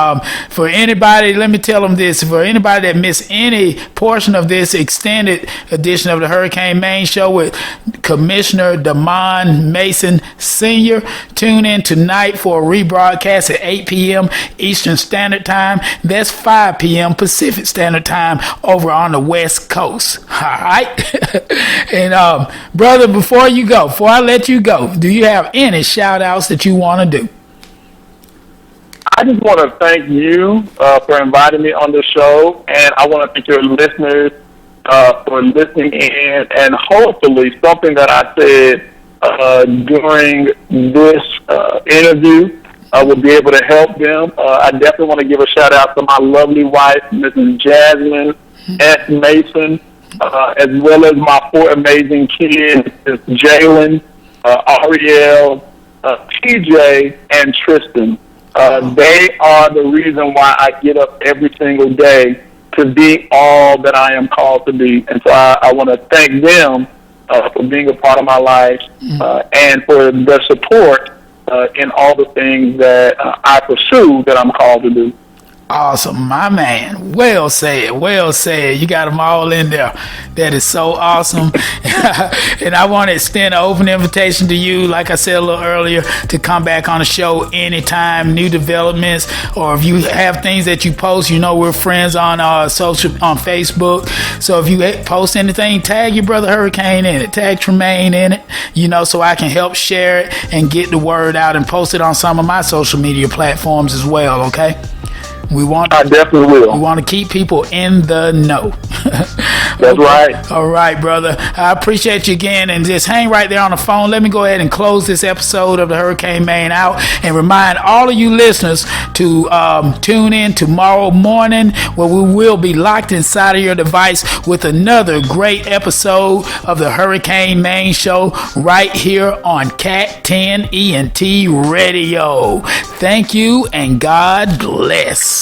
Speaker 2: for anybody, let me tell them this. For anybody that missed any portion of this extended edition of the Hurricane Main Show with Commissioner DeMond Mason Sr., tune in tonight for a rebroadcast at 8 p.m. Eastern Standard Time. That's 5 p.m. Pacific Standard Time over on the West Coast. All right? And brother, before I let you go, do you have any shout-outs that you want to do?
Speaker 5: I just want to thank you for inviting me on the show, and I want to thank your listeners for listening in, and hopefully something that I said during this interview will be able to help them. I definitely want to give a shout-out to my lovely wife, Mrs. Jasmine S. Mason, as well as my 4 amazing kids, Jalen, Ariel, TJ, and Tristan. They are the reason why I get up every single day to be all that I am called to be. And so I want to thank them for being a part of my life and for their support in all the things that I pursue that I'm called to do.
Speaker 2: Awesome, my man. Well said. You got them all in there. That is so awesome. And I want to extend an open invitation to you, like I said a little earlier, to come back on the show anytime, new developments, or if you have things that you post, we're friends on social, on Facebook. So if you post anything, tag your brother Hurricane in it, tag Tremaine in it, so I can help share it and get the word out and post it on some of my social media platforms as well, okay? I definitely will. We want to keep people in the know.
Speaker 5: That's right.
Speaker 2: All right, brother. I appreciate you again, and just hang right there on the phone. Let me go ahead and close this episode of the Hurricane Main out and remind all of you listeners to tune in tomorrow morning where we will be locked inside of your device with another great episode of the Hurricane Main Show right here on Cat 10 ENT Radio. Thank you, and God bless.